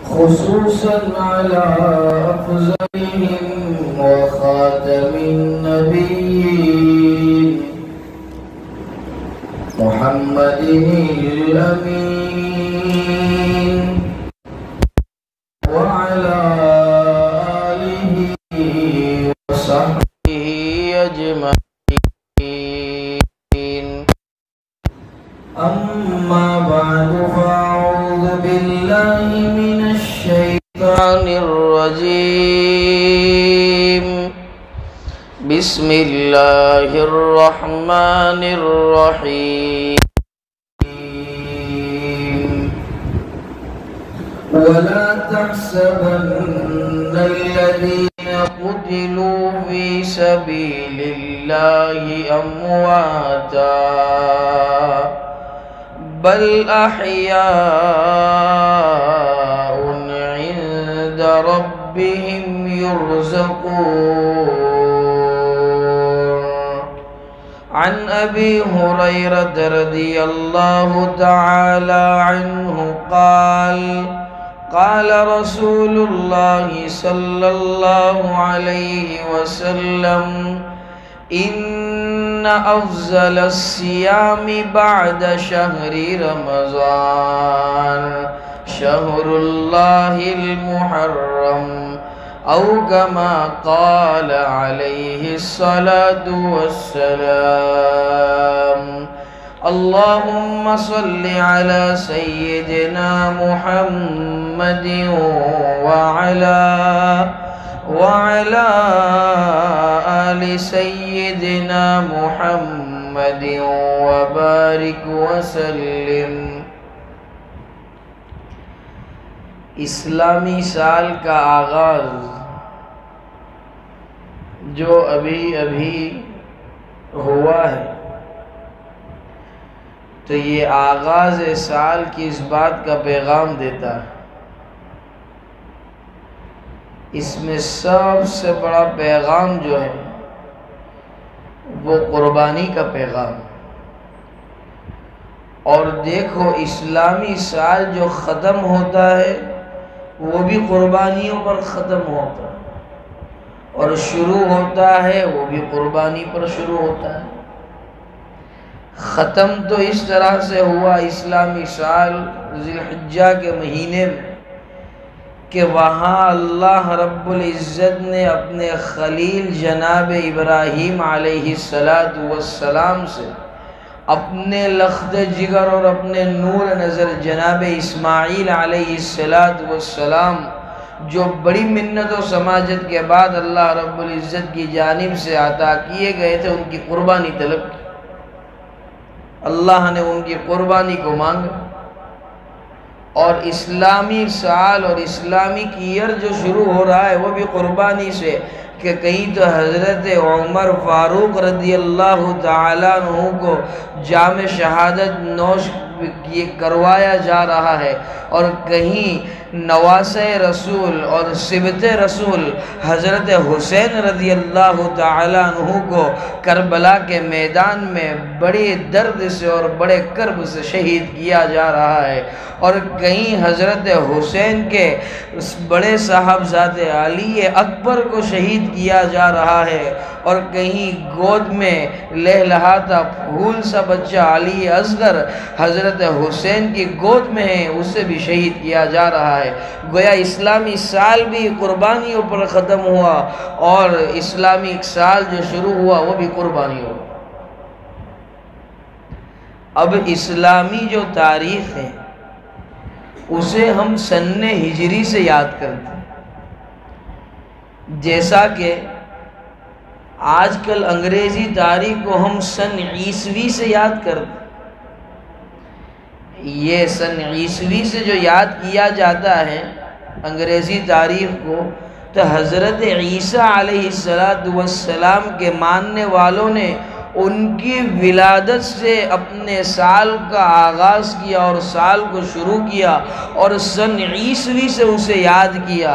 خصوصا على أفضلهم وخاتم النبيين محمد الأمين وعلى آله وصحبه أجمعين. أما بعد فأعوذ بالله من الشيطان الرجيم. بسم الله الرحمن الرحيم. ولا تحسبن الذين قتلوا في سبيل الله أمواتا بل أحياء عند ربهم يرزقون. عن أبي هريرة رضي الله تعالى عنه قال قال رسول الله صلى الله عليه وسلم إن أفضل الصيام بعد شهر رمضان شهر الله المحرم أو كما قال عليه الصلاة والسلام. اللهم صل على سيدنا محمد وعلى آل سيدنا محمد وبارك وسلم. اسلامی سال کا آغاز جو ابھی ہوا ہے، تو یہ آغاز سال کی اس بات کا پیغام دیتا ہے. اس میں سب سے بڑا پیغام جو ہے وہ قربانی کا پیغام. اور دیکھو اسلامی سال جو ختم ہوتا ہے وہ بھی قربانیوں پر ختم ہوتا ہے، اور شروع ہوتا ہے وہ بھی قربانی پر شروع ہوتا ہے. ختم تو اس طرح سے ہوا اسلامی سال ذی الحجہ کے مہینے میں کہ وہاں اللہ رب العزت نے اپنے خلیل جناب ابراہیم علیہ السلام سے اپنے لخت جگر اور اپنے نور نظر جناب اسماعیل علیہ السلام جو بڑی منت و سماجت کے بعد اللہ رب العزت کی جانب سے عطا کیے گئے تھے، ان کی قربانی طلب کی. اللہ نے ان کی قربانی کو مانگا، اور اسلامی سال اور اسلامی ایئر جو شروع ہو رہا ہے وہ بھی قربانی سے، کہ کہیں تو حضرت عمر فاروق رضی اللہ تعالیٰ عنہ کو جام شہادت نوش کروایا جا رہا ہے، اور کہیں نواسہ رسول اور سبط رسول حضرت حسین رضی اللہ تعالیٰ عنہ کو کربلا کے میدان میں بڑے درد سے اور بڑے کرب سے شہید کیا جا رہا ہے، اور کہیں حضرت حسین کے بڑے صاحبزادے علی اکبر کو شہید کیا جا رہا ہے، اور کہیں گود میں لہلہاتا پھول سا بچہ علی اصغر حضرت حسین کی گود میں ہے، اسے بھی شہید کیا جا رہا ہے. گویا اسلامی سال بھی قربانیوں پر ختم ہوا، اور اسلامی سال جو شروع ہوا وہ بھی قربانی ہوا. اب اسلامی جو تاریخ ہے اسے ہم سن ہجری سے یاد کرتے ہیں، جیسا کہ آج کل انگریزی تاریخ کو ہم سن عیسوی سے یاد کرتے ہیں. یہ سن عیسوی سے جو یاد کیا جاتا ہے انگریزی تاریخ کو، تو حضرت عیسیٰ علیہ السلام کے ماننے والوں نے ان کی ولادت سے اپنے سال کا آغاز کیا اور سال کو شروع کیا اور سن عیسوی سے اسے یاد کیا.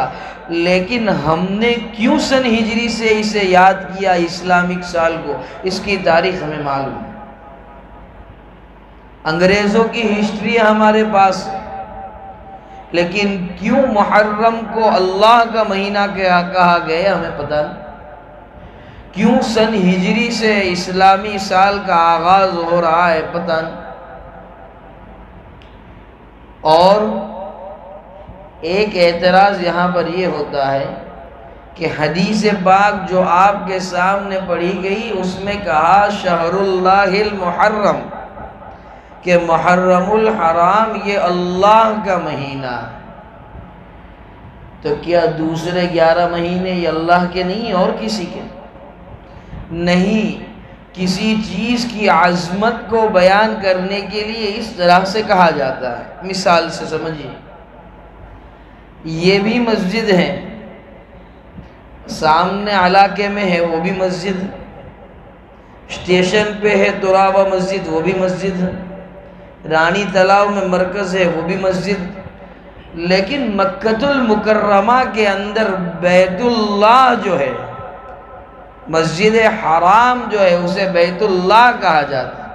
لیکن ہم نے کیوں سن ہجری سے اسے یاد کیا اسلامک سال کو، اس کی تاریخ ہمیں معلوم ہے. انگریزوں کی ہسٹری ہے ہمارے پاس، لیکن کیوں محرم کو اللہ کا مہینہ کہا گیا ہمیں پتہ نہیں، کیوں سن ہجری سے اسلامی سال کا آغاز ہو رہا ہے پتہ نہیں۔ اور ایک اعتراض یہاں پر یہ ہوتا ہے کہ حدیث پاک جو آپ کے سامنے پڑھی گئی اس میں کہا شہر اللہ المحرم، کہ محرم الحرام یہ اللہ کا مہینہ ہے، تو کیا دوسرے 11 مہینے یہ اللہ کے نہیں اور کسی کے؟ نہیں، کسی چیز کی عظمت کو بیان کرنے کے لیے اس طرح سے کہا جاتا ہے۔ مثال سے سمجھیے، یہ بھی مسجد ہے، سامنے علاقے میں ہے وہ بھی مسجد، اسٹیشن پہ ہے ترابہ مسجد وہ بھی مسجد ہے، رانی تلاؤ میں مرکز ہے وہ بھی مسجد، لیکن مکہ المکرمہ کے اندر بیت اللہ جو ہے، مسجد حرام جو ہے اسے بیت اللہ کہا جاتا ہے،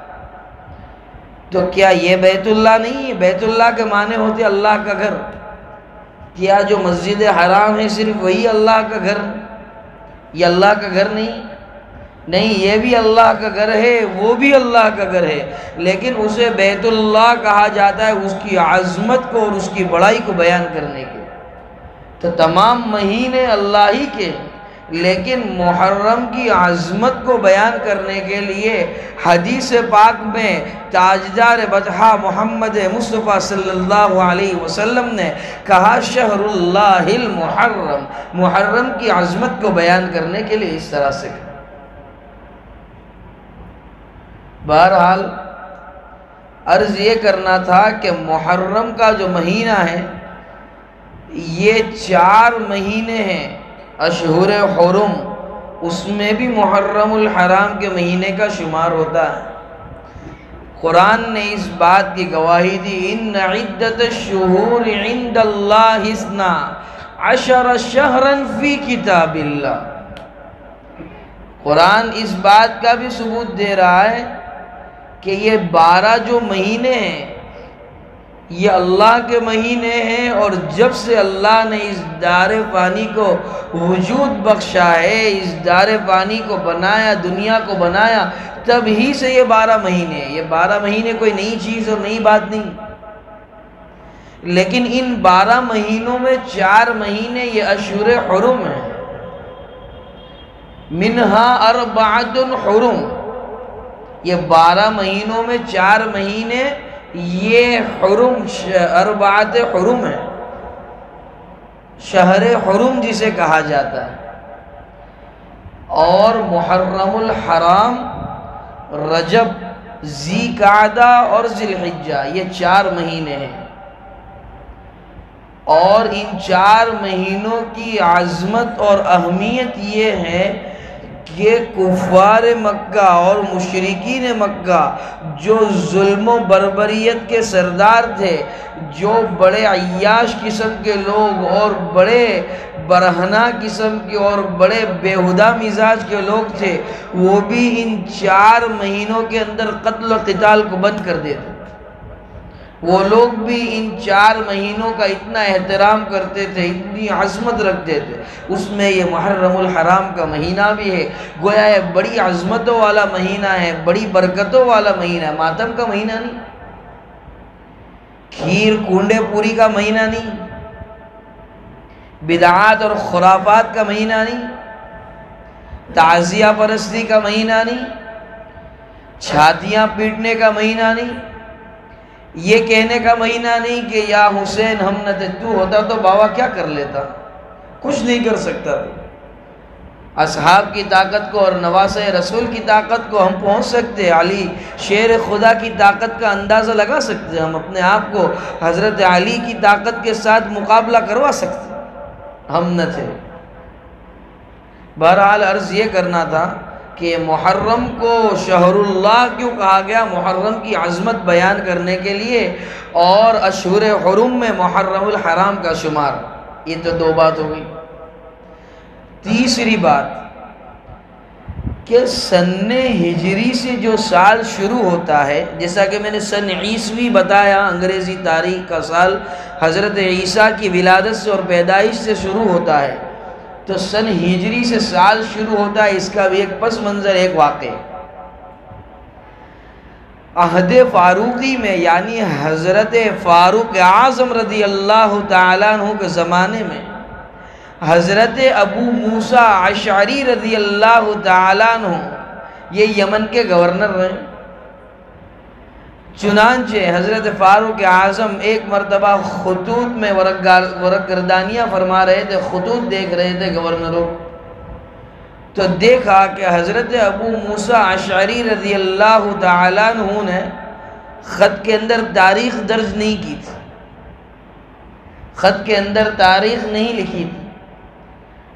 تو کیا یہ بیت اللہ نہیں ہے؟ بیت اللہ کے معنی ہوتے اللہ کا گھر، کیا جو مسجد حرام ہے صرف وہی اللہ کا گھر؟ یہ اللہ کا گھر نہیں، یہ بھی اللہ کا گھر ہے، وہ بھی اللہ کا گھر ہے، لیکن اسے بیت اللہ کہا جاتا ہے اس کی عظمت کو اور اس کی بڑائی کو بیان کرنے کے۔ تو تمام مہینے اللہ ہی کے، لیکن محرم کی عظمت کو بیان کرنے کے لیے حدیث پاک میں تاجدار بطحہ محمد مصطفیٰ صلی اللہ علیہ وسلم نے کہا شہر اللہ المحرم، محرم کی عظمت کو بیان کرنے کے لیے اس طرح سے کہا۔ بہرحال عرض یہ کرنا تھا کہ محرم کا جو مہینہ ہے یہ 4 مہینے ہیں اشہر حرم، اس میں بھی محرم الحرام کے مہینے کا شمار ہوتا ہے۔ قرآن نے اس بات کی گواہی دی ان عدت الشہور عند اللہ 12 شہرا فی کتاب اللہ، قرآن اس بات کا بھی ثبوت دے رہا ہے کہ یہ 12 جو مہینے ہیں یہ اللہ کے مہینے ہیں، اور جب سے اللہ نے اس دار فانی کو وجود بخشا ہے، اس دار فانی کو بنایا، دنیا کو بنایا، تب ہی سے یہ 12 مہینے ہیں۔ یہ 12 مہینے کوئی نئی چیز اور نئی بات نہیں، لیکن ان 12 مہینوں میں 4 مہینے یہ اشہر حرم ہیں، منہا 4 حرم، یہ 12 مہینوں میں 4 مہینے یہ حرم 4 حرم ہے، شہر حرم جسے کہا جاتا ہے۔ اور محرم الحرام، رجب، ذی قعدہ اور ذی الحجہ، یہ 4 مہینے ہیں، اور ان 4 مہینوں کی عظمت اور اہمیت یہ ہے کہ کفار مکہ اور مشرکین مکہ جو ظلم و بربریت کے سردار تھے، جو بڑے عیاش قسم کے لوگ اور بڑے برہنہ قسم کے اور بڑے بےہودہ مزاج کے لوگ تھے، وہ بھی ان 4 مہینوں کے اندر قتل و قتال کو بند کر دیتے۔ وہ لوگ بھی ان 4 مہینوں کا اتنا احترام کرتے تھے، اتنی عظمت رکھتے تھے۔ اس میں یہ محرم الحرام کا مہینہ بھی ہے، گویا یہ بڑی عظمتوں والا مہینہ ہے، بڑی برکتوں والا مہینہ ہے، ماتم کا مہینہ نہیں، کھیر کنڈے پوری کا مہینہ نہیں، بدعات اور خرافات کا مہینہ نہیں، تعزیہ پرستی کا مہینہ نہیں، چھاتیاں پیٹنے کا مہینہ نہیں، یہ کہنے کا مہینہ نہیں کہ یا حسین ہم نہ تھے، تو ہوتا تو بابا کیا کر لیتا، کچھ نہیں کر سکتا تو۔ اصحاب کی طاقت کو اور نواسہ رسول کی طاقت کو ہم پہنچ سکتے، علی شیر خدا کی طاقت کا اندازہ لگا سکتے، ہم اپنے آپ کو حضرت علی کی طاقت کے ساتھ مقابلہ کروا سکتے، ہم نہ تھے۔ بہرحال عرض یہ کرنا تھا کہ محرم کو شہر اللہ کیوں کہا گیا؟ محرم کی عظمت بیان کرنے کے لیے، اور اشہر حرم میں محرم الحرام کا شمار۔ یہ تو 2 بات ہو گئی۔ تیسری بات کہ سن ہجری سے جو سال شروع ہوتا ہے، جیسا کہ میں نے سن عیسوی بتایا، انگریزی تاریخ کا سال حضرت عیسیٰ کی ولادت سے اور پیدائش سے شروع ہوتا ہے، تو سن ہجری سے سال شروع ہوتا ہے۔ اس کا بھی ایک پس منظر، ایک واقعہ عہد فاروقی میں، یعنی حضرت فاروق اعظم رضی اللہ تعالیٰ عنہ کے زمانے میں حضرت ابو موسیٰ اشعری رضی اللہ تعالیٰ عنہ یہ یمن کے گورنر رہے۔ چنانچہ حضرت فاروق اعظم ایک مرتبہ خطوط میں ورق گردانیاں فرما رہے تھے، خطوط دیکھ رہے تھے گورنروں، تو دیکھا کہ حضرت ابو موسیٰ اشعری رضی اللہ تعالیٰ عنہ نے خط کے اندر تاریخ درج نہیں کی تھی، خط کے اندر تاریخ نہیں لکھی تھی۔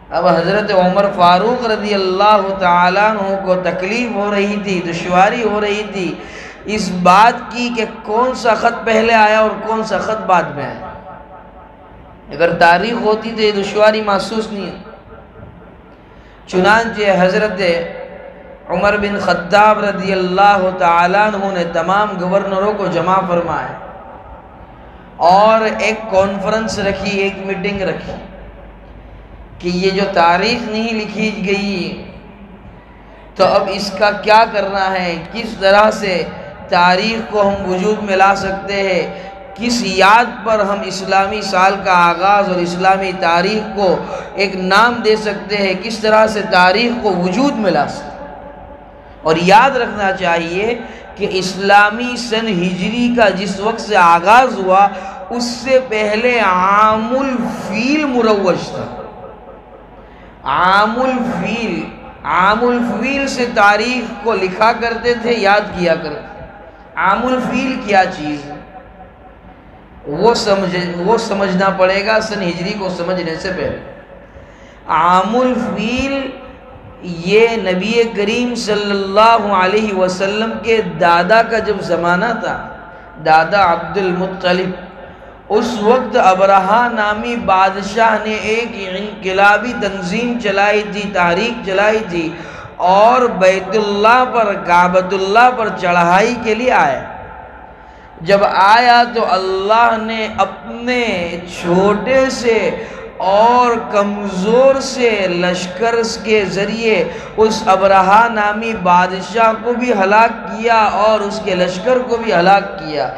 اب حضرت عمر فاروق رضی اللہ تعالیٰ عنہ کو تکلیف ہو رہی تھی، دشواری ہو رہی تھی اس بات کی کہ کون سا خط پہلے آیا اور کون سا خط بعد میں آیا۔ اگر تاریخ ہوتی تو یہ دشواری محسوس نہیں ہوتی۔ چنانچہ حضرت عمر بن خطاب رضی اللہ تعالیٰ عنہ نے تمام گورنروں کو جمع فرمایا اور ایک کانفرنس رکھی، ایک میٹنگ رکھی کہ یہ جو تاریخ نہیں لکھی گئی تو اب اس کا کیا کرنا ہے، کس طرح سے تاریخ کو ہم وجود میں لا سکتے ہیں، کس یاد پر ہم اسلامی سال کا آغاز اور اسلامی تاریخ کو ایک نام دے سکتے ہیں، کس طرح سے تاریخ کو وجود میں لا سکتے ہیں۔ اور یاد رکھنا چاہیے کہ اسلامی سن ہجری کا جس وقت سے آغاز ہوا اس سے پہلے عام الفیل مروج تھا۔ عام الفیل سے تاریخ کو لکھا کرتے تھے، یاد کیا کرتے تھے۔ عام الفیل کیا چیز ہے وہ سمجھنا پڑے گا سن ہجری کو سمجھنے سے پہلے۔ عام الفیل یہ نبی کریم صلی اللہ علیہ وسلم کے دادا کا جب زمانہ تھا، دادا عبد المطلب، اس وقت ابرہہ نامی بادشاہ نے ایک انقلابی تنظیم چلائی تھی، تحریک چلائی تھی، اور بیت اللہ پر، کعبۃ اللہ پر چڑھائی کے لیے آیا۔ جب آیا تو اللہ نے اپنے چھوٹے سے اور کمزور سے لشکر کے ذریعے اس ابرہہ نامی بادشاہ کو بھی ہلاک کیا اور اس کے لشکر کو بھی ہلاک کیا۔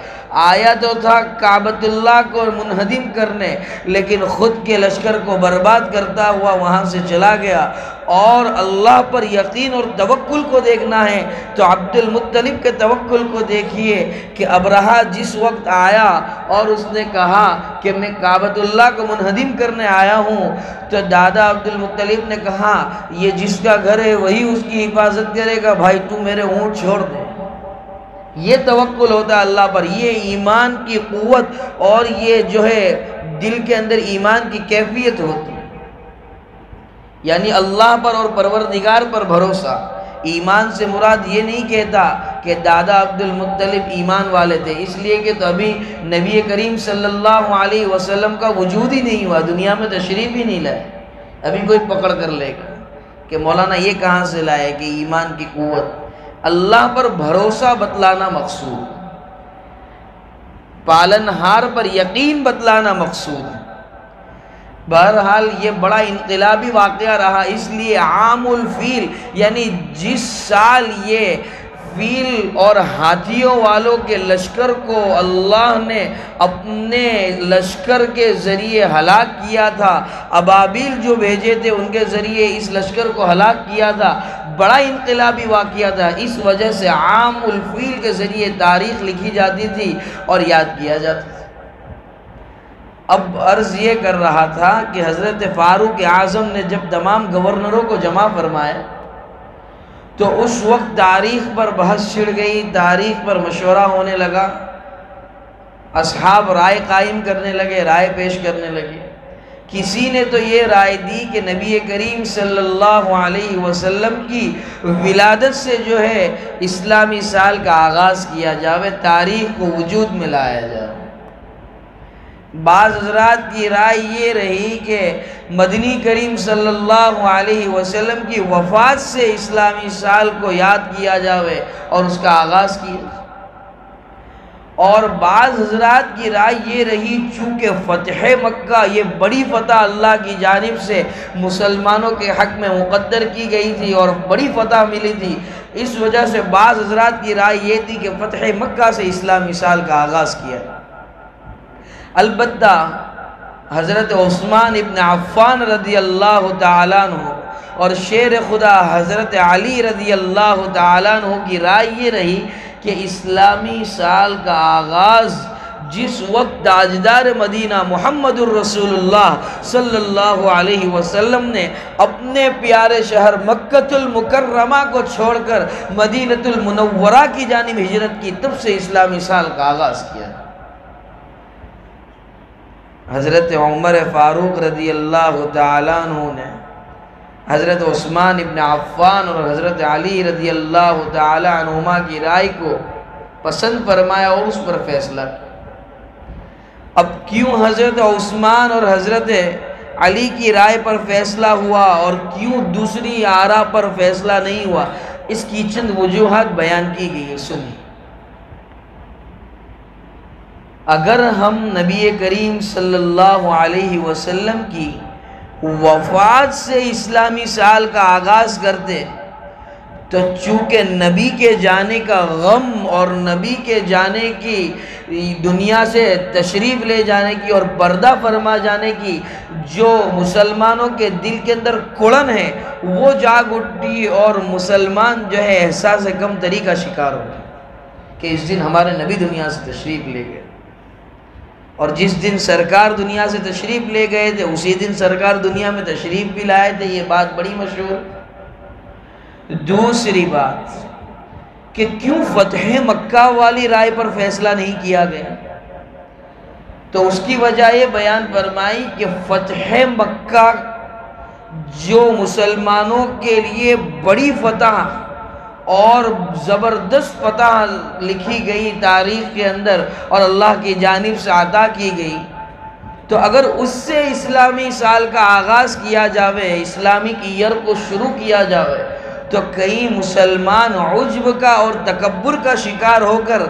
آیا تو تھا کعبۃ اللہ کو منہدم کرنے، لیکن خود کے لشکر کو برباد کرتا ہوا وہاں سے چلا گیا۔ اور اللہ پر یقین اور توکل کو دیکھنا ہے تو عبد المطلب کے توکل کو دیکھیے کہ ابرہہ جس وقت آیا اور اس نے کہا کہ میں کعبۃ اللہ کو منہدم کرنے آیا ہوں، تو دادا عبد المطلب نے کہا یہ جس کا گھر ہے وہی اس کی حفاظت کرے گا، بھائی تو میرے اونٹ چھوڑ دے۔ یہ توکل ہوتا ہے اللہ پر، یہ ایمان کی قوت اور یہ جو ہے دل کے اندر ایمان کی کیفیت ہوتی ہے، یعنی اللہ پر اور پروردگار پر بھروسہ۔ ایمان سے مراد یہ نہیں کہتا کہ دادا عبد المطلب ایمان والے تھے، اس لیے کہ تو ابھی نبی کریم صلی اللہ علیہ وسلم کا وجود ہی نہیں ہوا، دنیا میں تشریف ہی نہیں لائے۔ ابھی کوئی پکڑ کر لے گا کہ مولانا یہ کہاں سے لائے کہ ایمان کی قوت۔ اللہ پر بھروسہ بتلانا مقصود، پالنہار پر یقین بتلانا مقصود۔ بہرحال یہ بڑا انقلابی واقعہ رہا، اس لیے عام الفیل یعنی جس سال یہ فیل اور ہاتھیوں والوں کے لشکر کو اللہ نے اپنے لشکر کے ذریعے ہلاک کیا تھا، ابابیل جو بھیجے تھے ان کے ذریعے اس لشکر کو ہلاک کیا تھا، بڑا انقلابی واقعہ تھا۔ اس وجہ سے عام الفیل کے ذریعے تاریخ لکھی جاتی تھی اور یاد کیا جاتا تھا۔ اب عرض یہ کر رہا تھا کہ حضرت فاروق اعظم نے جب تمام گورنروں کو جمع فرمایا تو اس وقت تاریخ پر بحث چھڑ گئی، تاریخ پر مشورہ ہونے لگا، اصحاب رائے قائم کرنے لگے، رائے پیش کرنے لگے۔ کسی نے تو یہ رائے دی کہ نبی کریم صلی اللہ علیہ وسلم کی ولادت سے جو ہے اسلامی سال کا آغاز کیا جاوے، تاریخ کو وجود میں لایا جائے۔ بعض حضرات کی رائے یہ رہی کہ مدنی کریم صلی اللہ علیہ وسلم کی وفات سے اسلامی سال کو یاد کیا جاوے اور اس کا آغاز کیا، اور بعض حضرات کی رائے یہ رہی چونکہ فتح مکہ یہ بڑی فتح اللہ کی جانب سے مسلمانوں کے حق میں مقدر کی گئی تھی اور بڑی فتح ملی تھی، اس وجہ سے بعض حضرات کی رائے یہ تھی کہ فتح مکہ سے اسلامی سال کا آغاز کیا۔ البتہ حضرت عثمان ابن عفان رضی اللہ تعالیٰ عنہ اور شیر خدا حضرت علی رضی اللہ تعالیٰ عنہ کی رائے یہ رہی کہ اسلامی سال کا آغاز جس وقت تاجدار مدینہ محمد الرسول اللہ صلی اللہ علیہ وسلم نے اپنے پیارے شہر مکہ المکرمہ کو چھوڑ کر مدینہ المنورہ کی جانب ہجرت کی، تب سے اسلامی سال کا آغاز کیا۔ حضرت عمر فاروق رضی اللہ تعالیٰ عنہ نے حضرت عثمان ابن عفان اور حضرت علی رضی اللہ تعالیٰ عنہما کی رائے کو پسند فرمایا اور اس پر فیصلہ کیا۔ اب کیوں حضرت عثمان اور حضرت علی کی رائے پر فیصلہ ہوا اور کیوں دوسری آراء پر فیصلہ نہیں ہوا، اس کی چند وجوہات بیان کی گئی ہے، سنیے۔ اگر ہم نبی کریم صلی اللہ علیہ وسلم کی وفات سے اسلامی سال کا آغاز کرتے تو چونکہ نبی کے جانے کا غم اور نبی کے جانے کی دنیا سے تشریف لے جانے کی اور پردہ فرما جانے کی جو مسلمانوں کے دل کے اندر کڑن ہے وہ جاگ اٹھتی اور مسلمان جو ہے احساس کم تری کا شکار ہو گئے کہ اس دن ہمارے نبی دنیا سے تشریف لے گئے، اور جس دن سرکار دنیا سے تشریف لے گئے تھے اسی دن سرکار دنیا میں تشریف بھی لائے تھے، یہ بات بڑی مشہور۔ دوسری بات کہ کیوں فتح مکہ والی رائے پر فیصلہ نہیں کیا گیا، تو اس کی وجہ یہ بیان فرمائی کہ فتح مکہ جو مسلمانوں کے لیے بڑی فتح اور زبردست فتح لکھی گئی تاریخ کے اندر اور اللہ کی جانب سے عطا کی گئی، تو اگر اس سے اسلامی سال کا آغاز کیا جاوے، اسلامی ایئر کو شروع کیا جاوے، تو کئی مسلمان عجب کا اور تکبر کا شکار ہو کر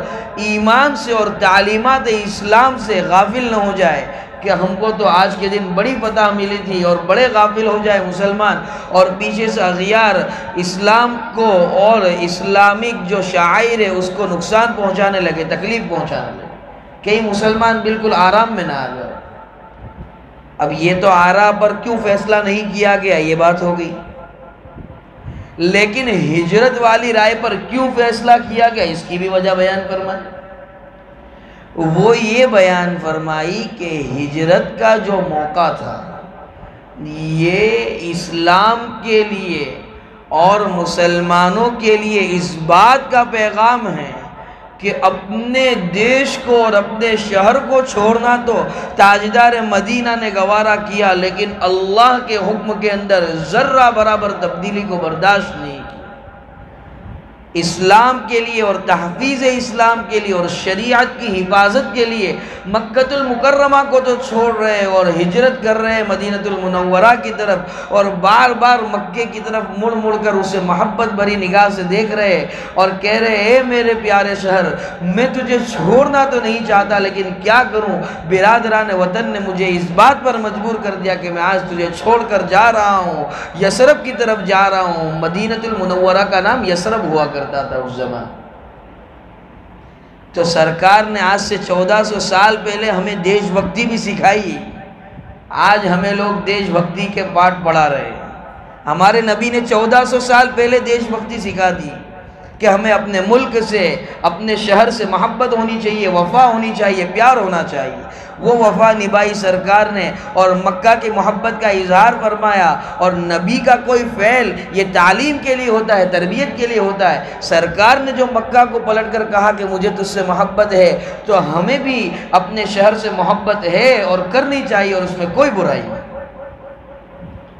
ایمان سے اور تعلیمات اسلام سے غافل نہ ہو جائے کہ ہم کو تو آج کے دن بڑی فتح ملی تھی، اور بڑے غافل ہو جائے مسلمان اور پیچھے سے اغیار اسلام کو اور اسلامک جو شعائر ہے اس کو نقصان پہنچانے لگے، تکلیف پہنچانے لگے، کئی مسلمان بالکل آرام میں نہ آ گئے۔ اب یہ تو آراء پر کیوں فیصلہ نہیں کیا گیا یہ بات ہو گئی، لیکن ہجرت والی رائے پر کیوں فیصلہ کیا گیا اس کی بھی وجہ بیان فرمائی۔ وہ یہ بیان فرمائی کہ ہجرت کا جو موقع تھا یہ اسلام کے لیے اور مسلمانوں کے لیے اس بات کا پیغام ہے کہ اپنے دیش کو اور اپنے شہر کو چھوڑنا تو تاجدار مدینہ نے گوارا کیا، لیکن اللہ کے حکم کے اندر ذرہ برابر تبدیلی کو برداشت نہیں کی۔ اسلام کے لیے اور تحفیظ اسلام کے لیے اور شریعت کی حفاظت کے لیے مکہ المکرمہ کو تو چھوڑ رہے اور ہجرت کر رہے مدینہ المنورہ کی طرف، اور بار بار مکے کی طرف مڑ مڑ کر اسے محبت بھری نگاہ سے دیکھ رہے اور کہہ رہے اے میرے پیارے شہر، میں تجھے چھوڑنا تو نہیں چاہتا لیکن کیا کروں، برادران وطن نے مجھے اس بات پر مجبور کر دیا کہ میں آج تجھے چھوڑ کر جا رہا ہوں، یثرب کی طرف جا رہا ہوں۔ مدینہ المنورہ کا نام یثرب ہوا کرتا تھا اس زمان۔ تو سرکار نے آج سے 1400 سال پہلے ہمیں دیش بھکتی بھی سکھائی، آج ہمیں لوگ دیش بھکتی کے پاٹ پڑھا رہے ہیں۔ ہمارے نبی نے 1400 سال پہلے دیش بھکتی سکھا دی کہ ہمیں اپنے ملک سے اپنے شہر سے محبت ہونی چاہیے، وفا ہونی چاہیے، پیار ہونا چاہیے۔ وہ وفا نبھائی سرکار نے اور مکہ کی محبت کا اظہار فرمایا، اور نبی کا کوئی فعل یہ تعلیم کے لیے ہوتا ہے، تربیت کے لیے ہوتا ہے۔ سرکار نے جو مکہ کو پلٹ کر کہا کہ مجھے تجھ سے محبت ہے، تو ہمیں بھی اپنے شہر سے محبت ہے اور کرنی چاہیے، اور اس میں کوئی برائی نہیں۔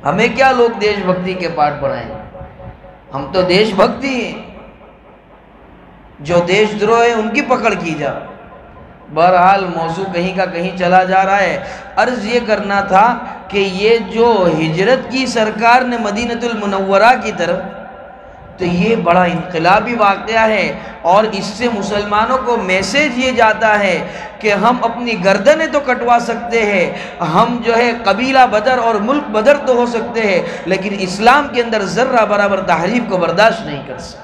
ہمیں کیا لوگ دیش بھکتی کے پاٹ پڑھائیں، ہم تو دیش بھکتی ہیں، جو دیش دروہ ہیں ان کی پکڑ کی جائے۔ بہرحال موضوع کہیں کا کہیں چلا جا رہا ہے۔ عرض یہ کرنا تھا کہ یہ جو ہجرت کی سرکار نے مدینہ المنورہ کی طرف، تو یہ بڑا انقلابی واقعہ ہے، اور اس سے مسلمانوں کو میسیج یہ جاتا ہے کہ ہم اپنی گردنیں تو کٹوا سکتے ہیں، ہم جو ہے قبیلہ بدر اور ملک بدر تو ہو سکتے ہیں، لیکن اسلام کے اندر ذرہ برابر تحریف کو برداشت نہیں کر سکتے۔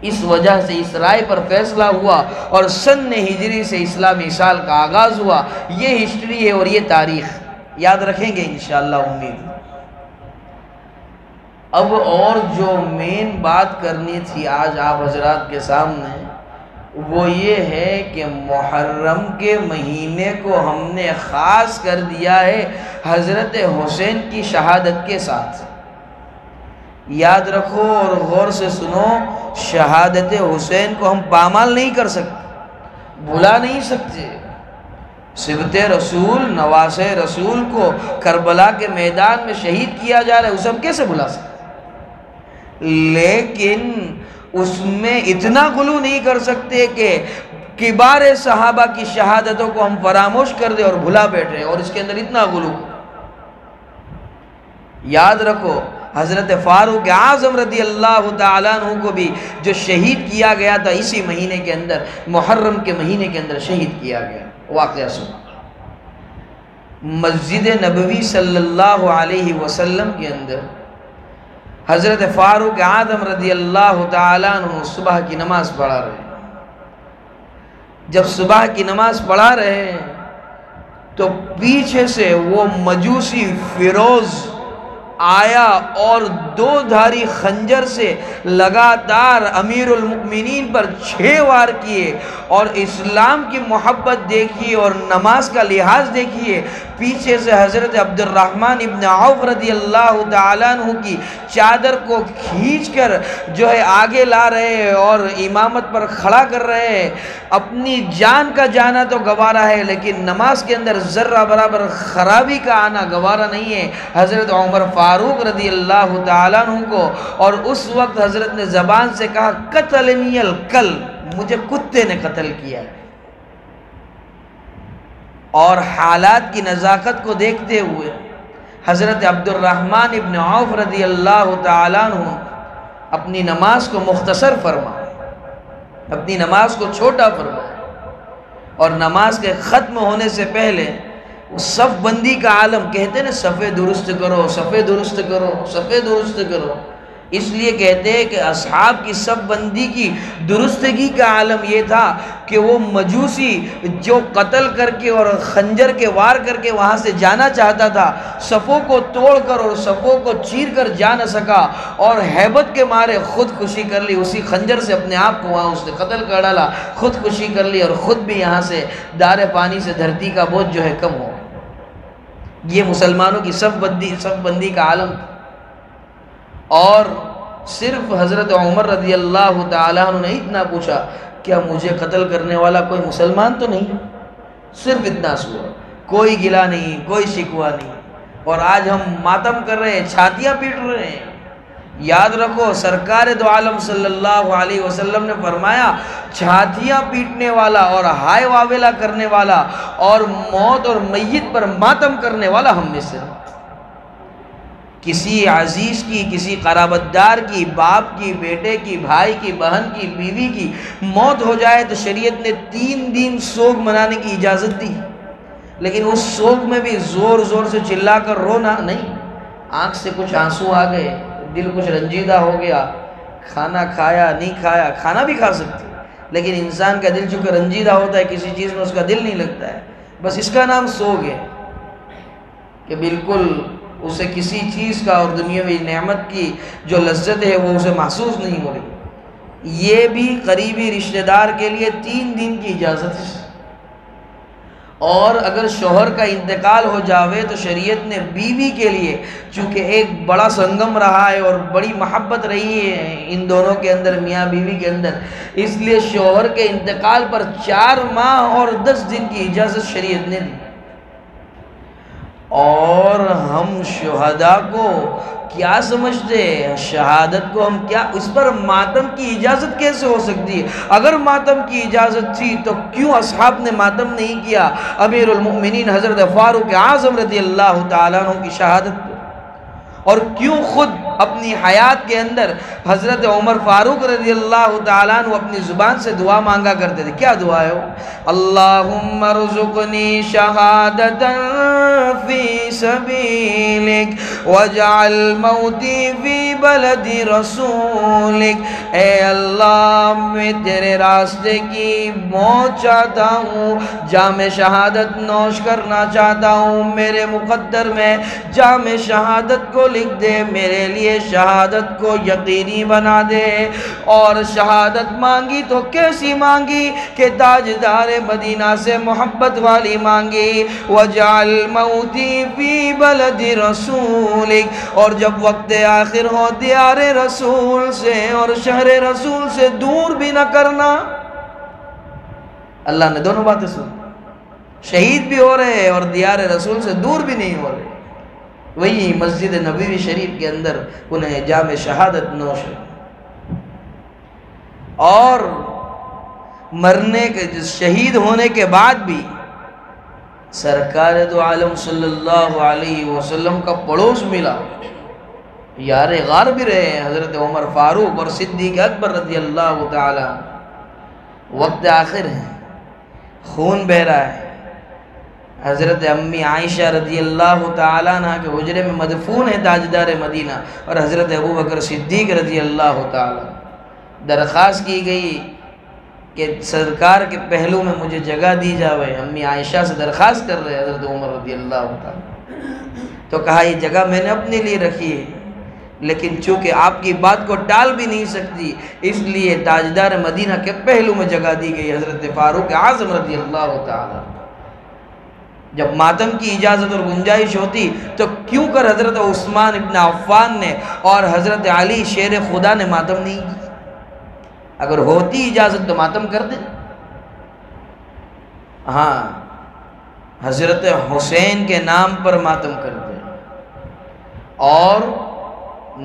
اس وجہ سے اس رائے پر فیصلہ ہوا اور سن ہجری سے اسلامی سال کا آغاز ہوا۔ یہ ہسٹری ہے اور یہ تاریخ یاد رکھیں گے انشاءاللہ، امید۔ اب اور جو مین بات کرنی تھی آج آپ حضرات کے سامنے، وہ یہ ہے کہ محرم کے مہینے کو ہم نے خاص کر دیا ہے حضرت حسین کی شہادت کے ساتھ۔ یاد رکھو اور غور سے سنو، شہادت حسین کو ہم پامال نہیں کر سکتے، بھلا نہیں سکتے۔ سبط رسول، نواس رسول کو کربلا کے میدان میں شہید کیا جا رہا ہے، اسے ہم کیسے بھلا سکتے؟ لیکن اس میں اتنا غلو نہیں کر سکتے کہ کبار صحابہ کی شہادتوں کو ہم فراموش کر دیں اور بھلا بیٹھے، اور اس کے اندر اتنا غلو۔ یاد رکھو حضرت فاروق اعظم رضی اللہ تعالیٰ عنہ کو بھی جو شہید کیا گیا تھا اسی مہینے کے اندر، محرم کے مہینے کے اندر شہید کیا گیا۔ واقعہ سنو، مسجد نبوی صلی اللہ علیہ وسلم کے اندر حضرت فاروق اعظم رضی اللہ تعالیٰ عنہ صبح کی نماز پڑھا رہے ہیں۔ جب صبح کی نماز پڑھا رہے ہیں تو پیچھے سے وہ مجوسی فیروز آیا اور دو دھاری خنجر سے لگاتار امیر المؤمنین پر 6 وار کیے، اور اسلام کی محبت دیکھیے اور نماز کا لحاظ دیکھیے۔ پیچھے سے حضرت عبد الرحمن ابن عوف رضی اللہ تعالیٰ عنہ کی چادر کو کھینچ کر جو ہے آگے لا رہے ہیں اور امامت پر کھڑا کر رہے ہیں۔ اپنی جان کا جانا تو گوارا ہے، لیکن نماز کے اندر ذرہ برابر خرابی کا آنا گوارا نہیں ہے حضرت عمر فاروق رضی اللہ تعالیٰ عنہ کو۔ اور اس وقت حضرت نے زبان سے کہا قتلنی الکلب، مجھے کتے نے قتل کیا ہے۔ اور حالات کی نزاکت کو دیکھتے ہوئے حضرت عبد الرحمن ابن عوف رضی اللہ تعالیٰ عنہ اپنی نماز کو مختصر فرمائے، اپنی نماز کو چھوٹا فرمائے، اور نماز کے ختم ہونے سے پہلے صف بندی کا عالم، کہتے ہیں نا صفے درست کرو، صفے درست کرو، صفے درست کرو، اس لیے کہتے ہیں کہ اصحاب کی صف بندی کی درستگی کا عالم یہ تھا کہ وہ مجوسی جو قتل کر کے اور خنجر کے وار کر کے وہاں سے جانا چاہتا تھا، صفوں کو توڑ کر اور صفوں کو چیر کر جا نہ سکا، اور ہیبت کے مارے خودکشی کر لی، اسی خنجر سے اپنے آپ کو وہاں اس نے قتل کر ڈالا، خودکشی کر لی، اور خود بھی یہاں سے دار پانی سے دھرتی کا بوجھ جو ہے کم ہو۔ یہ مسلمانوں کی صف بندی کا عالم تھا۔ اور صرف حضرت عمر رضی اللہ تعالیٰ عنہ نے اتنا پوچھا، کیا مجھے قتل کرنے والا کوئی مسلمان تو نہیں؟ صرف اتنا سوا، کوئی گلہ نہیں، کوئی شکوہ نہیں۔ اور آج ہم ماتم کر رہے ہیں، چھاتیاں پیٹ رہے ہیں۔ یاد رکھو سرکار دو عالم صلی اللہ علیہ وسلم نے فرمایا، چھاتیاں پیٹنے والا اور ہائے واویلا کرنے والا اور موت اور میت پر ماتم کرنے والا ہم میں سے نہیں۔ کسی عزیز کی، کسی قرابت دار کی، باپ کی، بیٹے کی، بھائی کی، بہن کی، بیوی کی موت ہو جائے تو شریعت نے 3 دن سوگ منانے کی اجازت دی، لیکن اس سوگ میں بھی زور زور سے چلا کر رونا نہیں۔ آنکھ سے کچھ آنسو آ گئے، دل کچھ رنجیدہ ہو گیا، کھانا کھایا نہیں کھایا، کھانا بھی کھا سکتے، لیکن انسان کا دل چونکہ رنجیدہ ہوتا ہے، کسی چیز میں اس کا دل نہیں لگتا ہے، بس اس کا نام سوگ ہے کہ بالکل اسے کسی چیز کا اور دنیاوی نعمت کی جو لذت ہے وہ اسے محسوس نہیں ہو رہی۔ یہ بھی قریبی رشتہ دار کے لیے 3 دن کی اجازت ہے۔ اور اگر شوہر کا انتقال ہو جاوے تو شریعت نے بیوی کے لیے، چونکہ ایک بڑا سنگم رہا ہے اور بڑی محبت رہی ہے ان دونوں کے اندر، میاں بیوی کے اندر، اس لیے شوہر کے انتقال پر 4 ماہ اور 10 دن کی اجازت شریعت نے دی۔ اور ہم شہداء کو کیا سمجھتے ہیں؟ شہادت کو ہم کیا، اس پر ماتم کی اجازت کیسے ہو سکتی ہے؟ اگر ماتم کی اجازت تھی تو کیوں اصحاب نے ماتم نہیں کیا امیر المؤمنین حضرت فاروق اعظم رضی اللہ تعالیٰ عنہ کی شہادت کو؟ اور کیوں خود اپنی حیات کے اندر حضرت عمر فاروق رضی اللہ تعالیٰ عنہ اپنی زبان سے دعا مانگا کرتے تھے؟ کیا دعا ہے وہ؟ اللہم ارزقنی شہادتا فی سبیلک واجعل موتی فی بلد رسولک۔ اے اللہ میں تیرے راستے کی موت چاہتا ہوں، جام شہادت نوش کرنا چاہتا ہوں، میرے مقدر میں جام شہادت کو لکھ دے، میرے لیے شہادت کو یقینی بنا دے۔ اور شہادت مانگی تو کیسی مانگی کہ تاجدار مدینہ سے محبت والی مانگی، وَجَعَلْ مَوْتِي فِي بَلَدِ رَسُولِكَ، اور جب وقت آخر ہو دیار رسول سے اور شہر رسول سے دور بھی نہ کرنا۔ اللہ نے دونوں باتیں سن، شہید بھی ہو رہے اور دیار رسول سے دور بھی نہیں ہو رہے، وہی مسجد نبوی شریف کے اندر انہیں جام شہادت نوش ہے۔ اور مرنے کے شہید ہونے کے بعد بھی سرکار دو عالم صلی اللہ علیہ وسلم کا پڑوس ملا، یار غار بھی رہے ہیں حضرت عمر فاروق اور صدیق اکبر رضی اللہ تعالی۔ وقت آخر ہے، خون بہہ رہا ہے، حضرت امی عائشہ رضی اللہ تعالیٰ عنہ کے حجرے میں مدفون ہے تاجدار مدینہ، اور حضرت ابو بکر صدیق رضی اللہ تعالیٰ۔ درخواست کی گئی کہ سرکار کے پہلو میں مجھے جگہ دی جاوے، امی عائشہ سے درخواست کر رہے حضرت عمر رضی اللہ تعالیٰ۔ تو کہا یہ جگہ میں نے اپنے لیے رکھی ہے، لیکن چونکہ آپ کی بات کو ٹال بھی نہیں سکتی، اس لیے تاجدار مدینہ کے پہلو میں جگہ دی گئی حضرت فاروق اعظم رضی اللہ تعالیٰ۔ جب ماتم کی اجازت اور گنجائش ہوتی تو کیوں کر حضرت عثمان ابن عفان نے اور حضرت علی شیر خدا نے ماتم نہیں کی؟ اگر ہوتی اجازت تو ماتم کر دیں۔ ہاں، حضرت حسین کے نام پر ماتم کر دیں، اور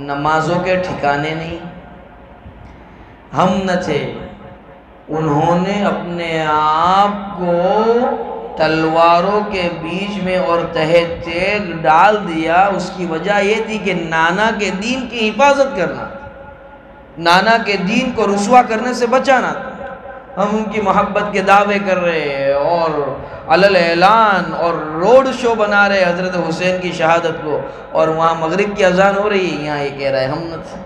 نمازوں کے ٹھکانے نہیں۔ ہم نہ تھے، انہوں نے اپنے آپ کو تلواروں کے بیچ میں اور تہہ تیغ ڈال دیا۔ اس کی وجہ یہ تھی کہ نانا کے دین کی حفاظت کرنا، نانا کے دین کو رسوا کرنے سے بچانا تھا۔ ہم ان کی محبت کے دعوے کر رہے ہیں اور علل اعلان اور روڈ شو بنا رہے حضرت حسین کی شہادت کو، اور وہاں مغرب کی اذان ہو رہی ہے، یہاں یہ کہہ رہا ہے ہم نہ تھے۔